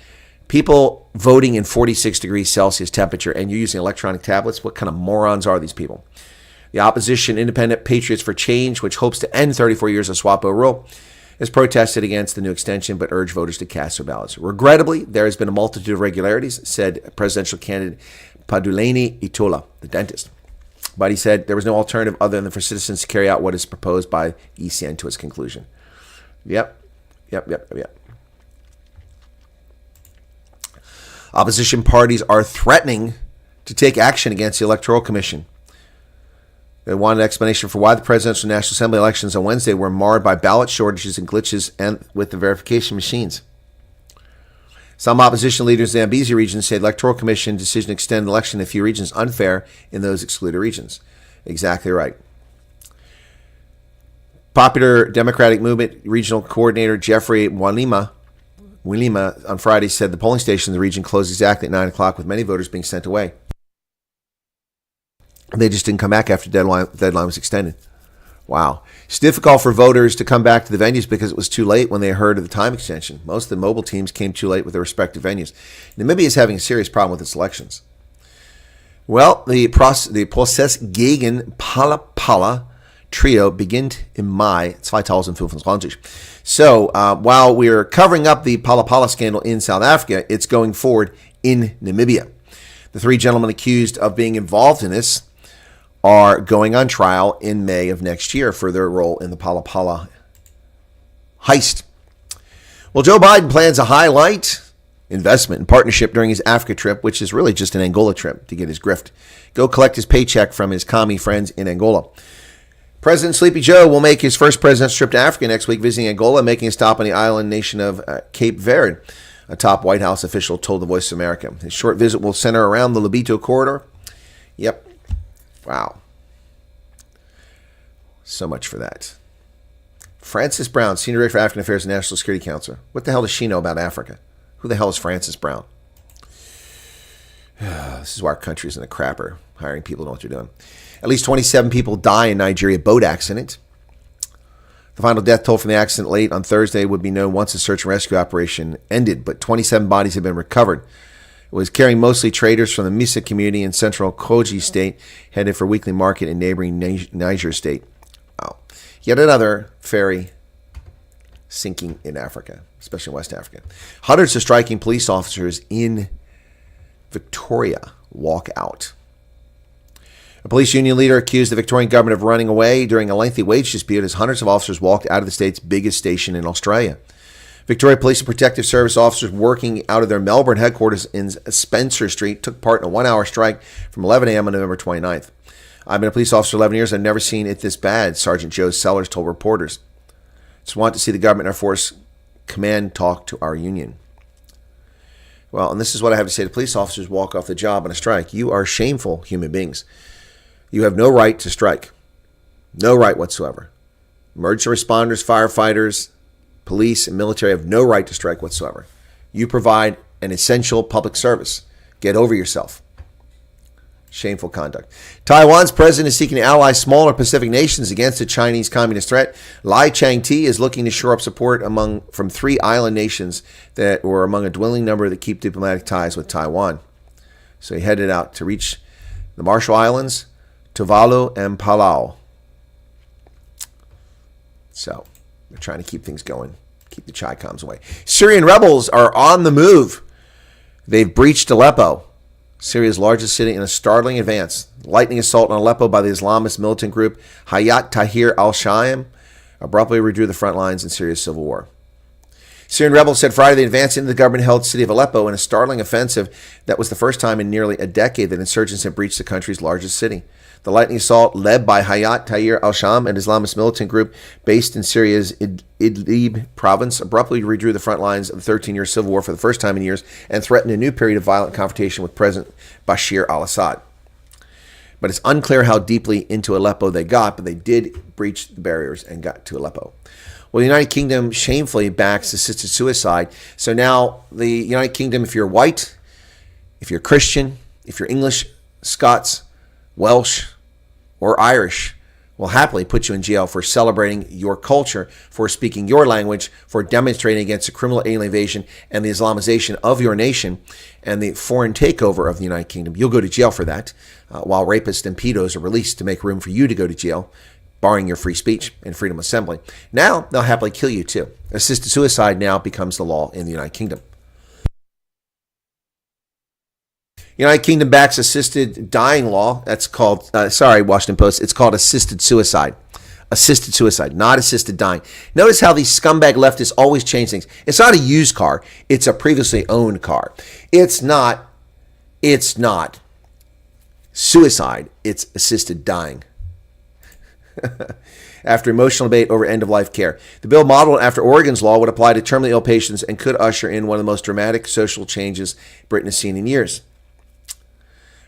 People voting in 46 degrees Celsius temperature and you're using electronic tablets, what kind of morons are these people? The opposition Independent Patriots for Change, which hopes to end 34 years of SWAPO rule, has protested against the new extension but urged voters to cast their ballots. Regrettably, there has been a multitude of irregularities, said presidential candidate Paduleni Itola, the dentist. But he said there was no alternative other than for citizens to carry out what is proposed by ECN to its conclusion. Yep. Opposition parties are threatening to take action against the Electoral Commission. They wanted an explanation for why the presidential and National Assembly elections on Wednesday were marred by ballot shortages and glitches and with the verification machines. Some opposition leaders in the Zambezi region said the Electoral Commission decision to extend the election in a few regions unfair in those excluded regions. Exactly right. Popular Democratic Movement Regional Coordinator Jeffrey Mwalima on Friday said the polling station in the region closed exactly at 9 o'clock with many voters being sent away. They just didn't come back after the deadline was extended. Wow. It's difficult for voters to come back to the venues because it was too late when they heard of the time extension. Most of the mobile teams came too late with their respective venues. Namibia is having a serious problem with its elections. Well, the Prozess gegen Palapala trio beginnt im Mai 2025. So while we're covering up the Palapala scandal in South Africa, it's going forward in Namibia. The three gentlemen accused of being involved in this are going on trial in May of next year for their role in the Palapala heist. Well, Joe Biden plans to highlight investment and partnership during his Africa trip, which is really just an Angola trip to get his grift. Go collect his paycheck from his commie friends in Angola. President Sleepy Joe will make his first presidential trip to Africa next week, visiting Angola, making a stop on the island nation of Cape Verde, a top White House official told the Voice of America. His short visit will center around the Lobito corridor. Yep. Wow. So much for that. Frances Brown, Senior Director for African Affairs and National Security Council. What the hell does she know about Africa? Who the hell is Frances Brown? This is why our country is in a crapper, hiring people who know what they're doing. At least 27 people die in Nigeria boat accident. The final death toll from the accident late on Thursday would be known once the search and rescue operation ended, but 27 bodies have been recovered. It was carrying mostly traders from the Misa community in central Kogi state, headed for weekly market in neighboring Niger state. Wow. Yet another ferry sinking in Africa, especially in West Africa. Hundreds of striking police officers in Victoria walk out. A police union leader accused the Victorian government of running away during a lengthy wage dispute as hundreds of officers walked out of the state's biggest station in Australia. Victoria Police and Protective Service officers working out of their Melbourne headquarters in Spencer Street took part in a one-hour strike from 11 a.m. on November 29th. I've been a police officer 11 years. I've never seen it this bad, Sergeant Joe Sellers told reporters. Just want to see the government and our force command talk to our union. Well, and this is what I have to say to police officers walk off the job on a strike. You are shameful human beings. You have no right to strike. No right whatsoever. Emergency responders, firefighters, police, and military have no right to strike whatsoever. You provide an essential public service. Get over yourself. Shameful conduct. Taiwan's president is seeking to ally smaller Pacific nations against the Chinese communist threat. Lai Chang-te is looking to shore up support from three island nations that were among a dwindling number that keep diplomatic ties with Taiwan. So he headed out to reach the Marshall Islands, Tuvalu, and Palau. So they're trying to keep things going, keep the Chi-Coms away. Syrian rebels are on the move. They've breached Aleppo, Syria's largest city, in a startling advance. Lightning assault on Aleppo by the Islamist militant group Hayat Tahrir al-Sham abruptly redrew the front lines in Syria's civil war. Syrian rebels said Friday they advanced into the government-held city of Aleppo in a startling offensive that was the first time in nearly a decade that insurgents had breached the country's largest city. The lightning assault, led by Hayat Tahrir al-Sham, an Islamist militant group based in Syria's Idlib province, abruptly redrew the front lines of the 13-year civil war for the first time in years and threatened a new period of violent confrontation with President Bashir al-Assad. But it's unclear how deeply into Aleppo they got, but they did breach the barriers and got to Aleppo. Well, the United Kingdom shamefully backs assisted suicide. So now the United Kingdom, if you're white, if you're Christian, if you're English, Scots, Welsh, or Irish, will happily put you in jail for celebrating your culture, for speaking your language, for demonstrating against the criminal alien invasion and the Islamization of your nation and the foreign takeover of the United Kingdom. You'll go to jail for that, while rapists and pedos are released to make room for you to go to jail, barring your free speech and freedom of assembly. Now, they'll happily kill you too. Assisted suicide now becomes the law in the United Kingdom. United Kingdom backs assisted dying law. That's called, Washington Post, it's called assisted suicide. Assisted suicide, not assisted dying. Notice how these scumbag leftists always change things. It's not a used car. It's a previously owned car. It's not suicide. It's assisted dying. After emotional debate over end-of-life care. The bill modeled after Oregon's law would apply to terminally ill patients and could usher in one of the most dramatic social changes Britain has seen in years.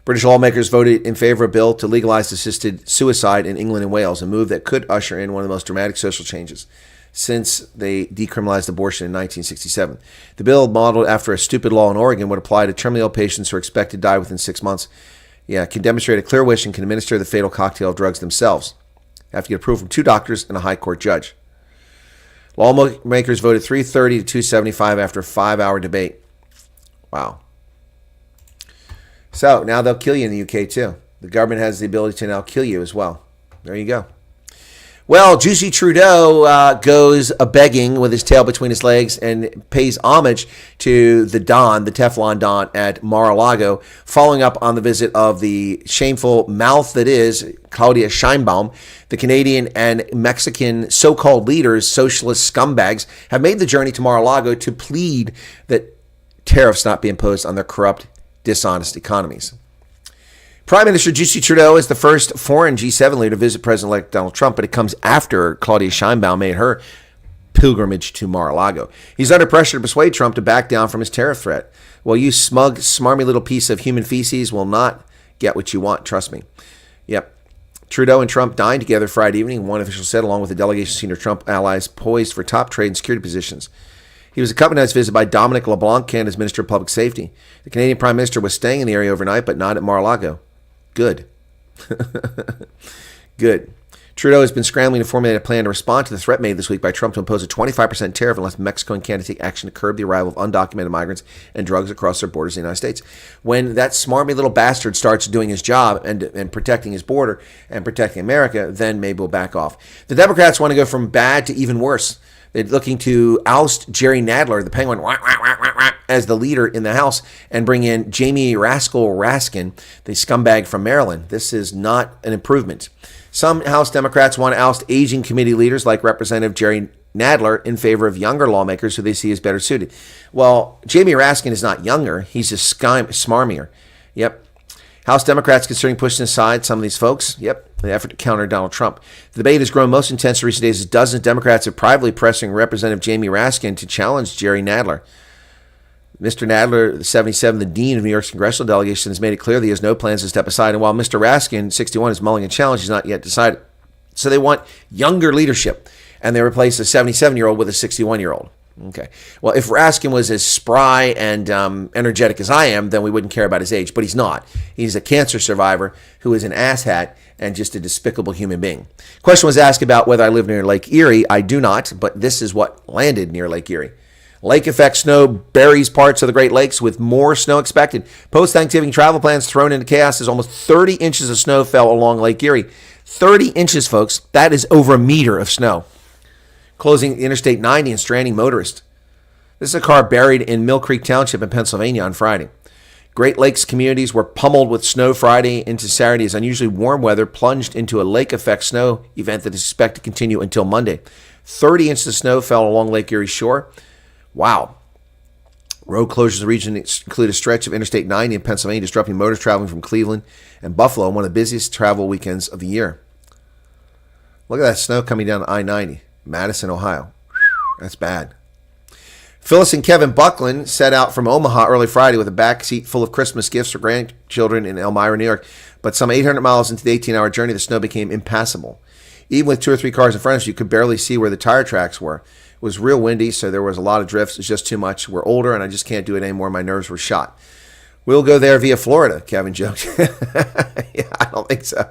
British lawmakers voted in favor of a bill to legalize assisted suicide in England and Wales, a move that could usher in one of the most dramatic social changes since they decriminalized abortion in 1967. The bill, modeled after a stupid law in Oregon, would apply to terminally ill patients who are expected to die within 6 months. Can demonstrate a clear wish and can administer the fatal cocktail of drugs themselves. Have to get approval from 2 doctors and a high court judge. Lawmakers voted 330 to 275 after a 5-hour debate. Wow. So now they'll kill you in the UK too. The government has the ability to now kill you as well. There you go. Well, Juicy Trudeau goes a-begging with his tail between his legs and pays homage to the Don, the Teflon Don at Mar-a-Lago, following up on the visit of the shameful mouth that is Claudia Sheinbaum. The Canadian and Mexican so-called leaders, socialist scumbags, have made the journey to Mar-a-Lago to plead that tariffs not be imposed on their corrupt, dishonest economies. Prime Minister Justin Trudeau is the first foreign G7 leader to visit President-elect Donald Trump, but it comes after Claudia Sheinbaum made her pilgrimage to Mar-a-Lago. He's under pressure to persuade Trump to back down from his tariff threat. Well, you smug, smarmy little piece of human feces will not get what you want, trust me. Yep. Trudeau and Trump dined together Friday evening, one official said, along with a delegation of senior Trump allies poised for top trade and security positions. He was accompanied on his visit by Dominic LeBlanc, Canada's Minister of Public Safety. The Canadian Prime Minister was staying in the area overnight, but not at Mar-a-Lago. Good. Good. Trudeau has been scrambling to formulate a plan to respond to the threat made this week by Trump to impose a 25% tariff unless Mexico and Canada take action to curb the arrival of undocumented migrants and drugs across their borders in the United States. When that smarmy little bastard starts doing his job and protecting his border and protecting America, then maybe we'll back off. The Democrats want to go from bad to even worse. They're looking to oust Jerry Nadler, the Penguin, as the leader in the House, and bring in Jamie Raskin, the scumbag from Maryland. This is not an improvement. Some House Democrats want to oust aging committee leaders like Representative Jerry Nadler in favor of younger lawmakers who they see as better suited. Well, Jamie Raskin is not younger. He's just smarmier. Yep. House Democrats considering pushing aside some of these folks. Yep. In the effort to counter Donald Trump. The debate has grown most intense in recent days as dozens of Democrats are privately pressing Representative Jamie Raskin to challenge Jerry Nadler. Mr. Nadler, the 77, the dean of New York's congressional delegation, has made it clear that he has no plans to step aside. And while Mr. Raskin, 61, is mulling a challenge, he's not yet decided. So they want younger leadership, and they replace a 77-year-old with a 61-year-old. Okay. Well, if Raskin was as spry and energetic as I am, then we wouldn't care about his age. But he's not. He's a cancer survivor who is an asshat and just a despicable human being. Question was asked about whether I live near Lake Erie. I do not, but this is what landed near Lake Erie. Lake effect snow buries parts of the Great Lakes with more snow expected. Post-Thanksgiving travel plans thrown into chaos as almost 30 inches of snow fell along Lake Erie. 30 inches, folks. That is over a meter of snow. Closing Interstate 90 and stranding motorists. This is a car buried in Mill Creek Township in Pennsylvania on Friday. Great Lakes communities were pummeled with snow Friday into Saturday as unusually warm weather plunged into a lake effect snow event that is expected to continue until Monday. 30 inches of snow fell along Lake Erie shore. Wow. Road closures in the region include a stretch of Interstate 90 in Pennsylvania, disrupting motorists traveling from Cleveland and Buffalo on one of the busiest travel weekends of the year. Look at that snow coming down I-90, Madison, Ohio. That's bad. Phyllis and Kevin Buckland set out from Omaha early Friday with a backseat full of Christmas gifts for grandchildren in Elmira, New York. But some 800 miles into the 18-hour journey, the snow became impassable. Even with 2 or 3 cars in front of us, you could barely see where the tire tracks were. It was real windy, so there was a lot of drifts. It's just too much. We're older, and I just can't do it anymore. My nerves were shot. We'll go there via Florida, Kevin joked. Yeah, I don't think so.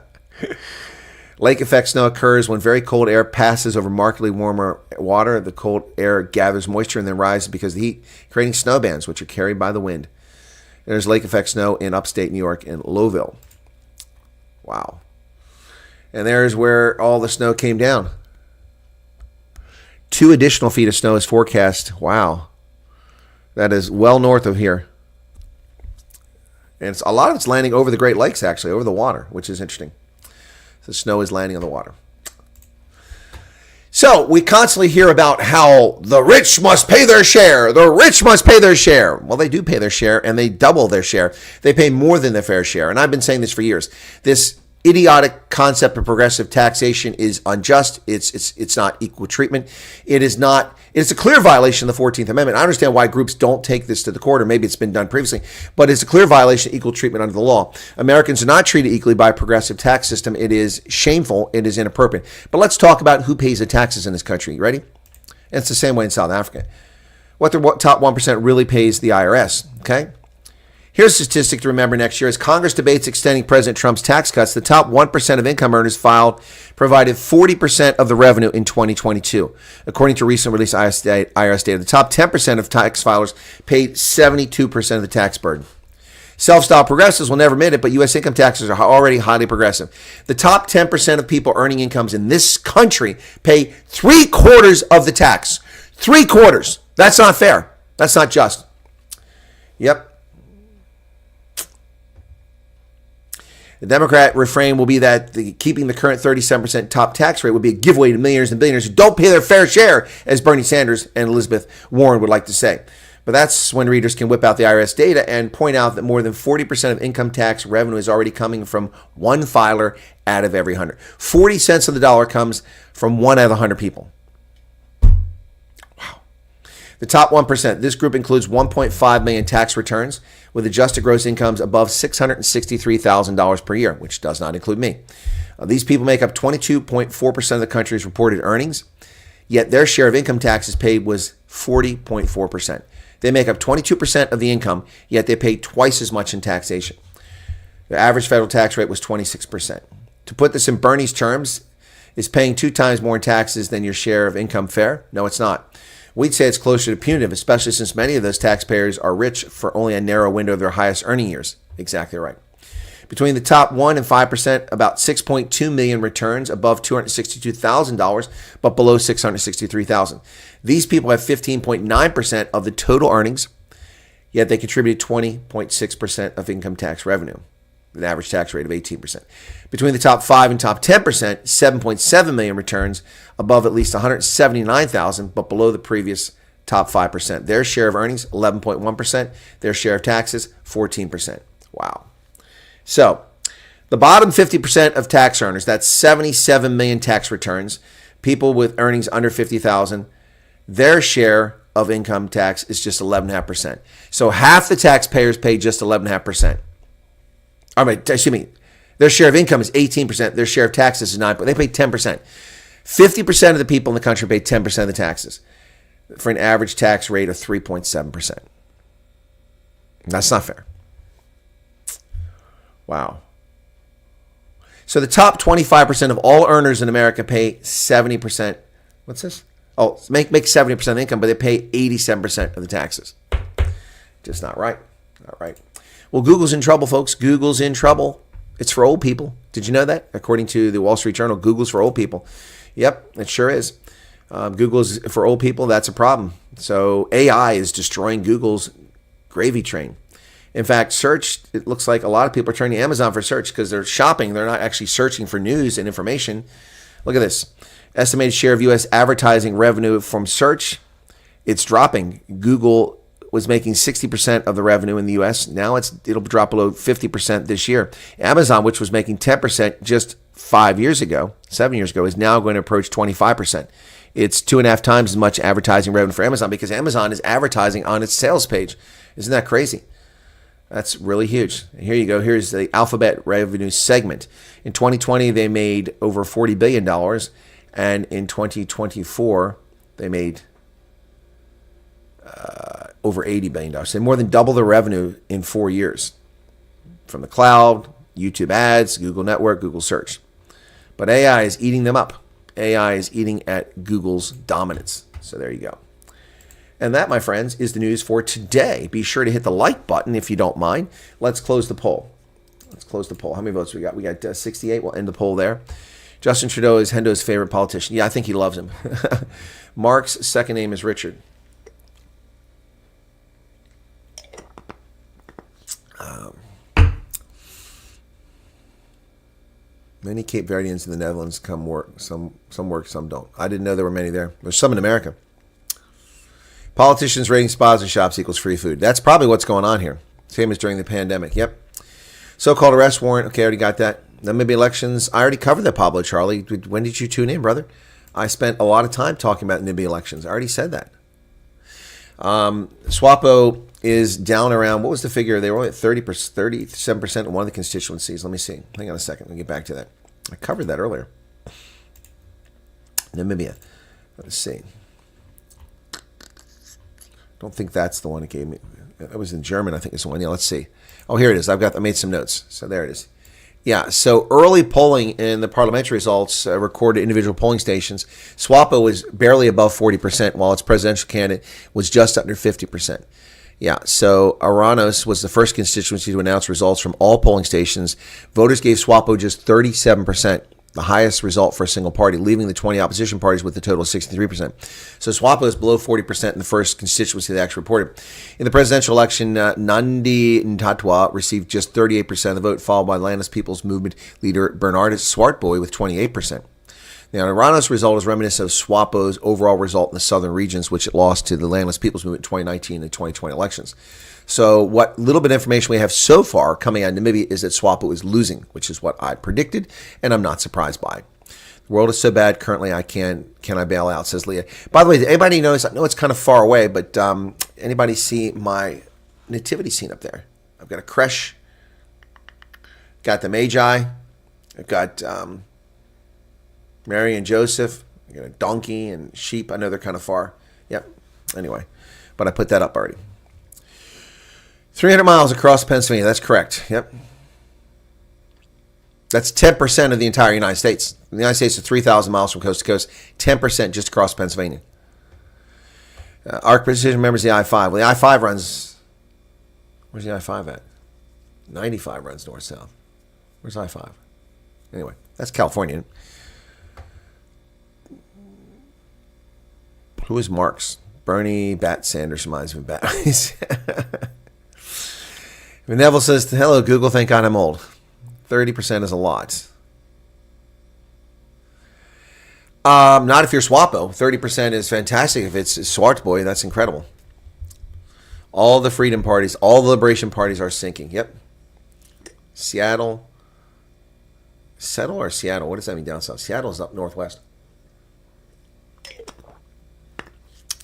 Lake effect snow occurs when very cold air passes over markedly warmer water. The cold air gathers moisture and then rises because of the heat, creating snow bands, which are carried by the wind. There's lake effect snow in upstate New York in Lowville. Wow. And there's where all the snow came down. 2 additional feet of snow is forecast. Wow. That is well north of here. And a lot of it's landing over the Great Lakes, actually, over the water, which is interesting. The snow is landing on the water. So we constantly hear about how the rich must pay their share. The rich must pay their share. Well, they do pay their share, and they double their share. They pay more than their fair share. And I've been saying this for years. This idiotic concept of progressive taxation is unjust. It's not equal treatment. It's a clear violation of the 14th Amendment. I understand why groups don't take this to the court, or maybe it's been done previously, but it's a clear violation of equal treatment under the law. Americans are not treated equally by a progressive tax system. It is shameful. It is inappropriate. But let's talk about who pays the taxes in this country. You ready? And it's the same way in South Africa. What the top 1% really pays the IRS, okay? Here's a statistic to remember next year. As Congress debates extending President Trump's tax cuts, the top 1% of income earners provided 40% of the revenue in 2022. According to recent released IRS data, the top 10% of tax filers paid 72% of the tax burden. Self-styled progressives will never admit it, but U.S. income taxes are already highly progressive. The top 10% of people earning incomes in this country pay 3/4 of the tax. 3/4. That's not fair. That's not just. Yep. The Democrat refrain will be that keeping the current 37% top tax rate would be a giveaway to millionaires and billionaires who don't pay their fair share, as Bernie Sanders and Elizabeth Warren would like to say. But that's when readers can whip out the IRS data and point out that more than 40% of income tax revenue is already coming from one filer out of every 100. 40 cents of the dollar comes from one out of 100 people. Wow. The top 1%. This group includes 1.5 million tax returns with adjusted gross incomes above $663,000 per year, which does not include me. These people make up 22.4% of the country's reported earnings, yet their share of income taxes paid was 40.4%. They make up 22% of the income, yet they pay twice as much in taxation. The average federal tax rate was 26%. To put this in Bernie's terms, is paying 2 times more in taxes than your share of income fair? No, it's not. We'd say it's closer to punitive, especially since many of those taxpayers are rich for only a narrow window of their highest earning years. Exactly right. Between the top 1% and 5%, about 6.2 million returns above $262,000, but below $663,000. These people have 15.9% of the total earnings, yet they contributed 20.6% of income tax revenue, an average tax rate of 18%. Between the top 5 and top 10%, 7.7 million returns above at least $179,000, but below the previous top 5%. Their share of earnings, 11.1%. Their share of taxes, 14%. Wow. So the bottom 50% of tax earners, that's 77 million tax returns, people with earnings under $50,000, their share of income tax is just 11.5%. So half the taxpayers pay just 11.5%. Their share of income is 18%. Their share of taxes is 9%. They pay 10%. 50% of the people in the country pay 10% of the taxes for an average tax rate of 3.7%. That's not fair. Wow. So the top 25% of all earners in America pay 70%. What's this? Oh, make 70% of income, but they pay 87% of the taxes. Just not right. Not right. Well, Google's in trouble, folks. Google's in trouble. It's for old people. Did you know that? According to the Wall Street Journal, Google's for old people. Yep, it sure is. Google's for old people. That's a problem. So AI is destroying Google's gravy train. In fact, search, it looks like a lot of people are turning to Amazon for search because they're shopping. They're not actually searching for news and information. Look at this. Estimated share of U.S. advertising revenue from search, it's dropping. Google was making 60% of the revenue in the U.S. Now it'll drop below 50% this year. Amazon, which was making 10% just 7 years ago, is now going to approach 25%. It's 2.5 times as much advertising revenue for Amazon because Amazon is advertising on its sales page. Isn't that crazy? That's really huge. Here you go. Here's the Alphabet revenue segment. In 2020, they made over $40 billion. And in 2024, they made over $80 billion. So more than double the revenue in 4 years. From the cloud, YouTube ads, Google Network, Google Search. But AI is eating them up. AI is eating at Google's dominance. So there you go. And that, my friends, is the news for today. Be sure to hit the like button if you don't mind. Let's close the poll. How many votes we got? We got 68. We'll end the poll there. Justin Trudeau is Hendo's favorite politician. Yeah, I think he loves him. Mark's second name is Richard. Many Cape Verdeans in the Netherlands come work. Some work, some don't. I didn't know there were many there. There's some in America. Politicians raiding spaza shops equals free food. That's probably what's going on here. Same as during the pandemic. Yep. So-called arrest warrant. Okay, I already got that. Maybe elections. I already covered that, Pablo Charlie. When did you tune in, brother? I spent a lot of time talking about Namibia elections. I already said that. SWAPO is down around, what was the figure? They were only at 37% in one of the constituencies. Let me see. Hang on a second. Let me get back to that. I covered that earlier. Namibia. Let's see. Don't think that's the one that gave me. It was in German, I think it's the one. Yeah, let's see. Oh, here it is. I made some notes. So there it is. Yeah, so early polling in the parliamentary results recorded individual polling stations. SWAPO was barely above 40%, while its presidential candidate was just under 50%. Yeah, so Aranos was the first constituency to announce results from all polling stations. Voters gave SWAPO just 37%, the highest result for a single party, leaving the 20 opposition parties with a total of 63%. So SWAPO is below 40% in the first constituency they actually reported. In the presidential election, Nandi Ntatwa received just 38% of the vote, followed by Landless People's Movement leader Bernard Swartboy with 28%. Now, Aranos' result is reminiscent of SWAPO's overall result in the southern regions, which it lost to the Landless People's Movement in 2019 and 2020 elections. So what little bit of information we have so far coming out of Namibia is that SWAPO is losing, which is what I predicted, and I'm not surprised by. The world is so bad currently, can I bail out, says Leah. By the way, anybody notice, I know it's kind of far away, but anybody see my nativity scene up there? I've got a creche, got the Magi, I've got Mary and Joseph, I got a donkey and sheep. I know they're kind of far. Yep. Anyway, but I put that up already. 300 miles across Pennsylvania. That's correct. Yep. That's 10% of the entire United States. The United States is 3,000 miles from coast to coast. 10% just across Pennsylvania. ARC Precision remembers the I-5. Well, the I-5 runs... Where's the I-5 at? 95 runs north-south. Where's I-5? Anyway, that's California. Who is Marx? Bernie Bat Sanders reminds me of Bat. Neville says, hello, Google, thank God I'm old. 30% is a lot. Not if you're SWAPO. 30% is fantastic. If it's Swartboy, that's incredible. All the freedom parties, all the liberation parties are sinking. Yep. Seattle. Settle or Seattle? What does that mean down south? Seattle is up northwest.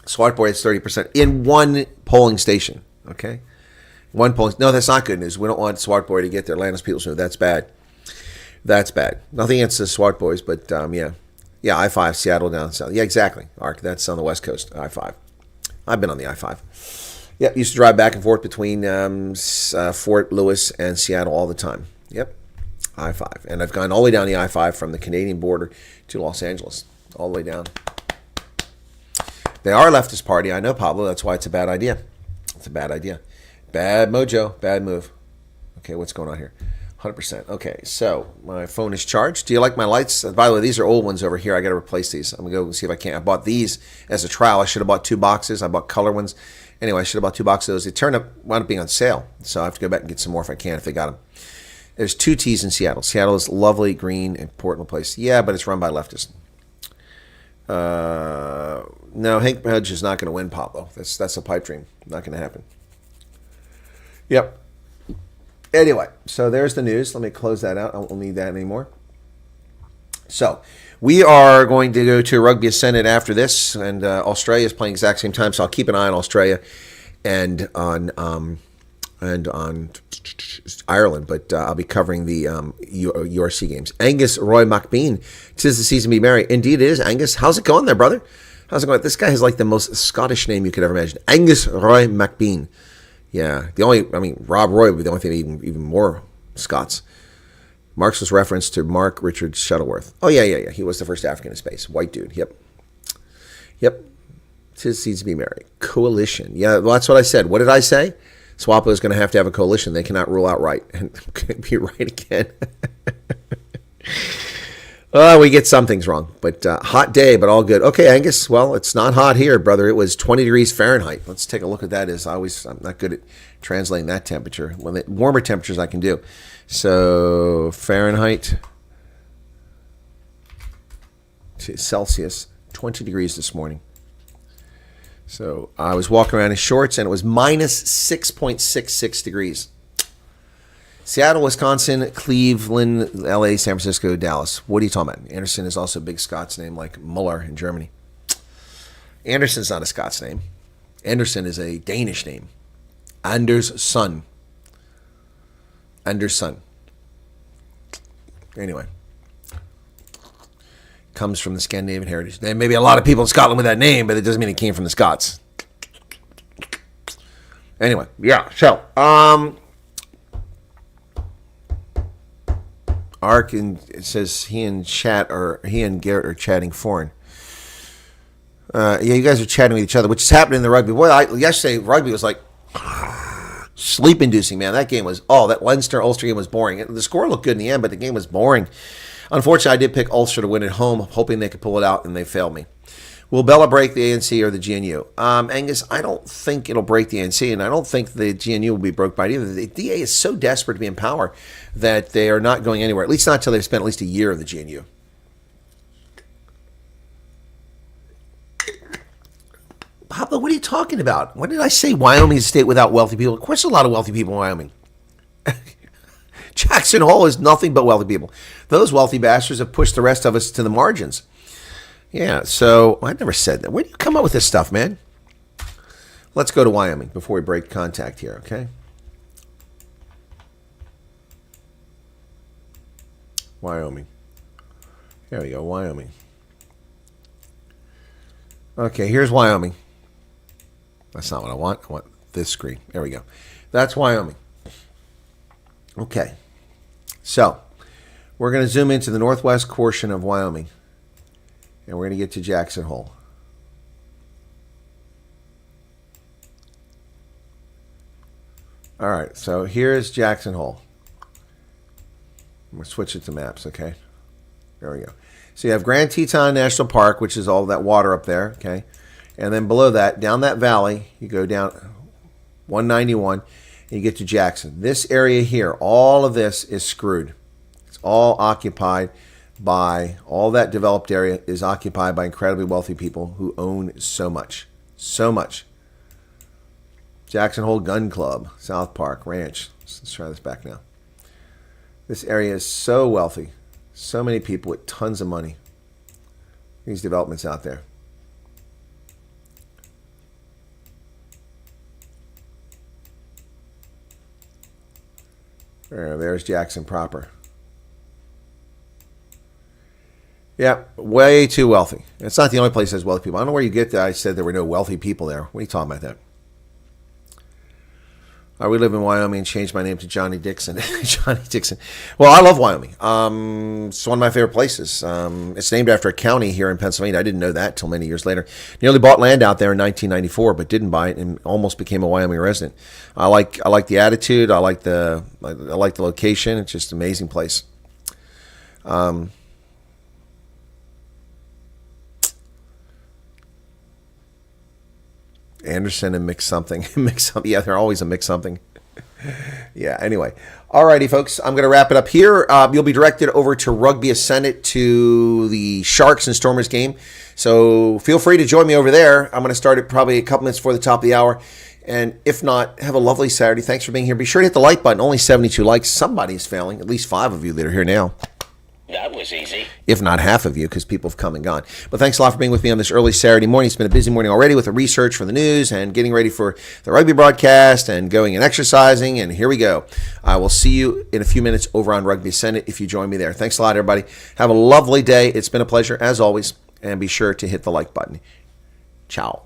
Swartboy is 30% in one polling station. Okay. One polling. No, that's not good news. We don't want Swartboy to get their Landless People's Movement. That's bad. That's bad. Nothing against the Swartboys, but yeah. Yeah, I-5, Seattle down south. Yeah, exactly. Arc, that's on the west coast, I-5. I've been on the I-5. Yep, used to drive back and forth between Fort Lewis and Seattle all the time. Yep, I-5. And I've gone all the way down the I-5 from the Canadian border to Los Angeles, all the way down. They are a leftist party. I know, Pablo. That's why it's a bad idea. It's a bad idea. Bad mojo. Bad move. Okay, what's going on here? 100%. Okay, so my phone is charged. Do you like my lights? By the way, these are old ones over here. I got to replace these. I'm going to go see if I can. I bought these as a trial. I should have bought 2 boxes. I bought color ones. Anyway, I should have bought 2 boxes of those. They wound up being on sale. So I have to go back and get some more if I can, if they got them. There's 2 T's in Seattle. Seattle is lovely, green, important place. Yeah, but it's run by leftists. No, Hank Hedge is not going to win, Pablo. That's a pipe dream. Not going to happen. Yep. Anyway, so there's the news. Let me close that out. I won't need that anymore. So we are going to go to Rugby Ascendant after this, and Australia is playing exact same time. So I'll keep an eye on Australia and on Ireland, but I'll be covering the URC games. Angus Roy McBean, 'tis the season to be merry. Indeed it is, Angus. How's it going there, brother? How's it going? This guy has like the most Scottish name you could ever imagine. Angus Roy McBean. Yeah, Rob Roy would be the only thing even more Scots. Marx was referenced to Mark Richard Shuttleworth. Oh, yeah. He was the first African in space. White dude. Yep. 'Tis seems to be merry. Coalition. Yeah, well, that's what I said. What did I say? SWAPO is going to have a coalition. They cannot rule out right. And could be right again. We get some things wrong. But hot day, but all good. Okay, Angus. Well, it's not hot here, brother. It was 20 degrees Fahrenheit. Let's take a look at that. I'm not good at translating that temperature. Warmer temperatures I can do. So Fahrenheit to Celsius, 20 degrees this morning. So I was walking around in shorts, and it was minus 6.66 degrees. Seattle, Wisconsin, Cleveland, LA, San Francisco, Dallas. What are you talking about? Anderson is also a big Scots name like Muller in Germany. Anderson's not a Scots name. Anderson is a Danish name. Anders' son. Anders' son. Anyway. Comes from the Scandinavian heritage. There may be a lot of people in Scotland with that name, but it doesn't mean it came from the Scots. Anyway, yeah. So, Ark it says he and Garrett are chatting foreign. Yeah, you guys are chatting with each other, which is happening in the rugby. Boy, yesterday rugby was like sleep-inducing, man. That game was, that Leinster-Ulster game was boring. The score looked good in the end, but the game was boring. Unfortunately, I did pick Ulster to win at home, hoping they could pull it out, and they failed me. Will BELA break the ANC or the GNU? Angus, I don't think it'll break the ANC, and I don't think the GNU will be broke by it either. The DA is so desperate to be in power that they are not going anywhere, at least not until they've spent at least a year in the GNU. Pablo, what are you talking about? When did I say Wyoming is a state without wealthy people? Of course, there's a lot of wealthy people in Wyoming. Jackson Hole is nothing but wealthy people. Those wealthy bastards have pushed the rest of us to the margins. Yeah, so I never said that. Where do you come up with this stuff, man? Let's go to Wyoming before we break contact here, okay? Wyoming. There we go, Wyoming. Okay, here's Wyoming. That's not what I want. I want this screen. There we go. That's Wyoming. Okay. So, we're going to zoom into the northwest portion of Wyoming. And we're going to get to Jackson Hole. All right, so here's Jackson Hole. I'm going to switch it to maps, okay? There we go. So you have Grand Teton National Park, which is all that water up there, okay? And then below that, down that valley, you go down 191, and you get to Jackson. This area here, all of this is screwed. It's all occupied by, all that developed area is occupied by incredibly wealthy people who own so much. So much. Jackson Hole Gun Club, South Park Ranch. Let's try this back now. This area is so wealthy. So many people with tons of money. These developments out there. There's Jackson proper. Yeah, way too wealthy. It's not the only place that has wealthy people. I don't know where you get that. I said there were no wealthy people there. What are you talking about that? We live in Wyoming and changed my name to Johnny Dixon. Johnny Dixon. Well, I love Wyoming. It's one of my favorite places. It's named after a county here in Pennsylvania. I didn't know that till many years later. Nearly bought land out there in 1994, but didn't buy it and almost became a Wyoming resident. I like the attitude. I like the location. It's just an amazing place. Anderson and mix something. Yeah, they're always a mix something. Yeah, anyway. Alrighty, folks. I'm going to wrap it up here. You'll be directed over to Rugby Ascendant to the Sharks and Stormers game. So feel free to join me over there. I'm going to start it probably a couple minutes before the top of the hour. And if not, have a lovely Saturday. Thanks for being here. Be sure to hit the like button. Only 72 likes. Somebody's failing. At least 5 of you that are here now. That was easy. If not half of you, because people have come and gone. But thanks a lot for being with me on this early Saturday morning. It's been a busy morning already with the research for the news and getting ready for the rugby broadcast and going and exercising. And here we go. I will see you in a few minutes over on Rugby Ascendant if you join me there. Thanks a lot, everybody. Have a lovely day. It's been a pleasure, as always. And be sure to hit the like button. Ciao.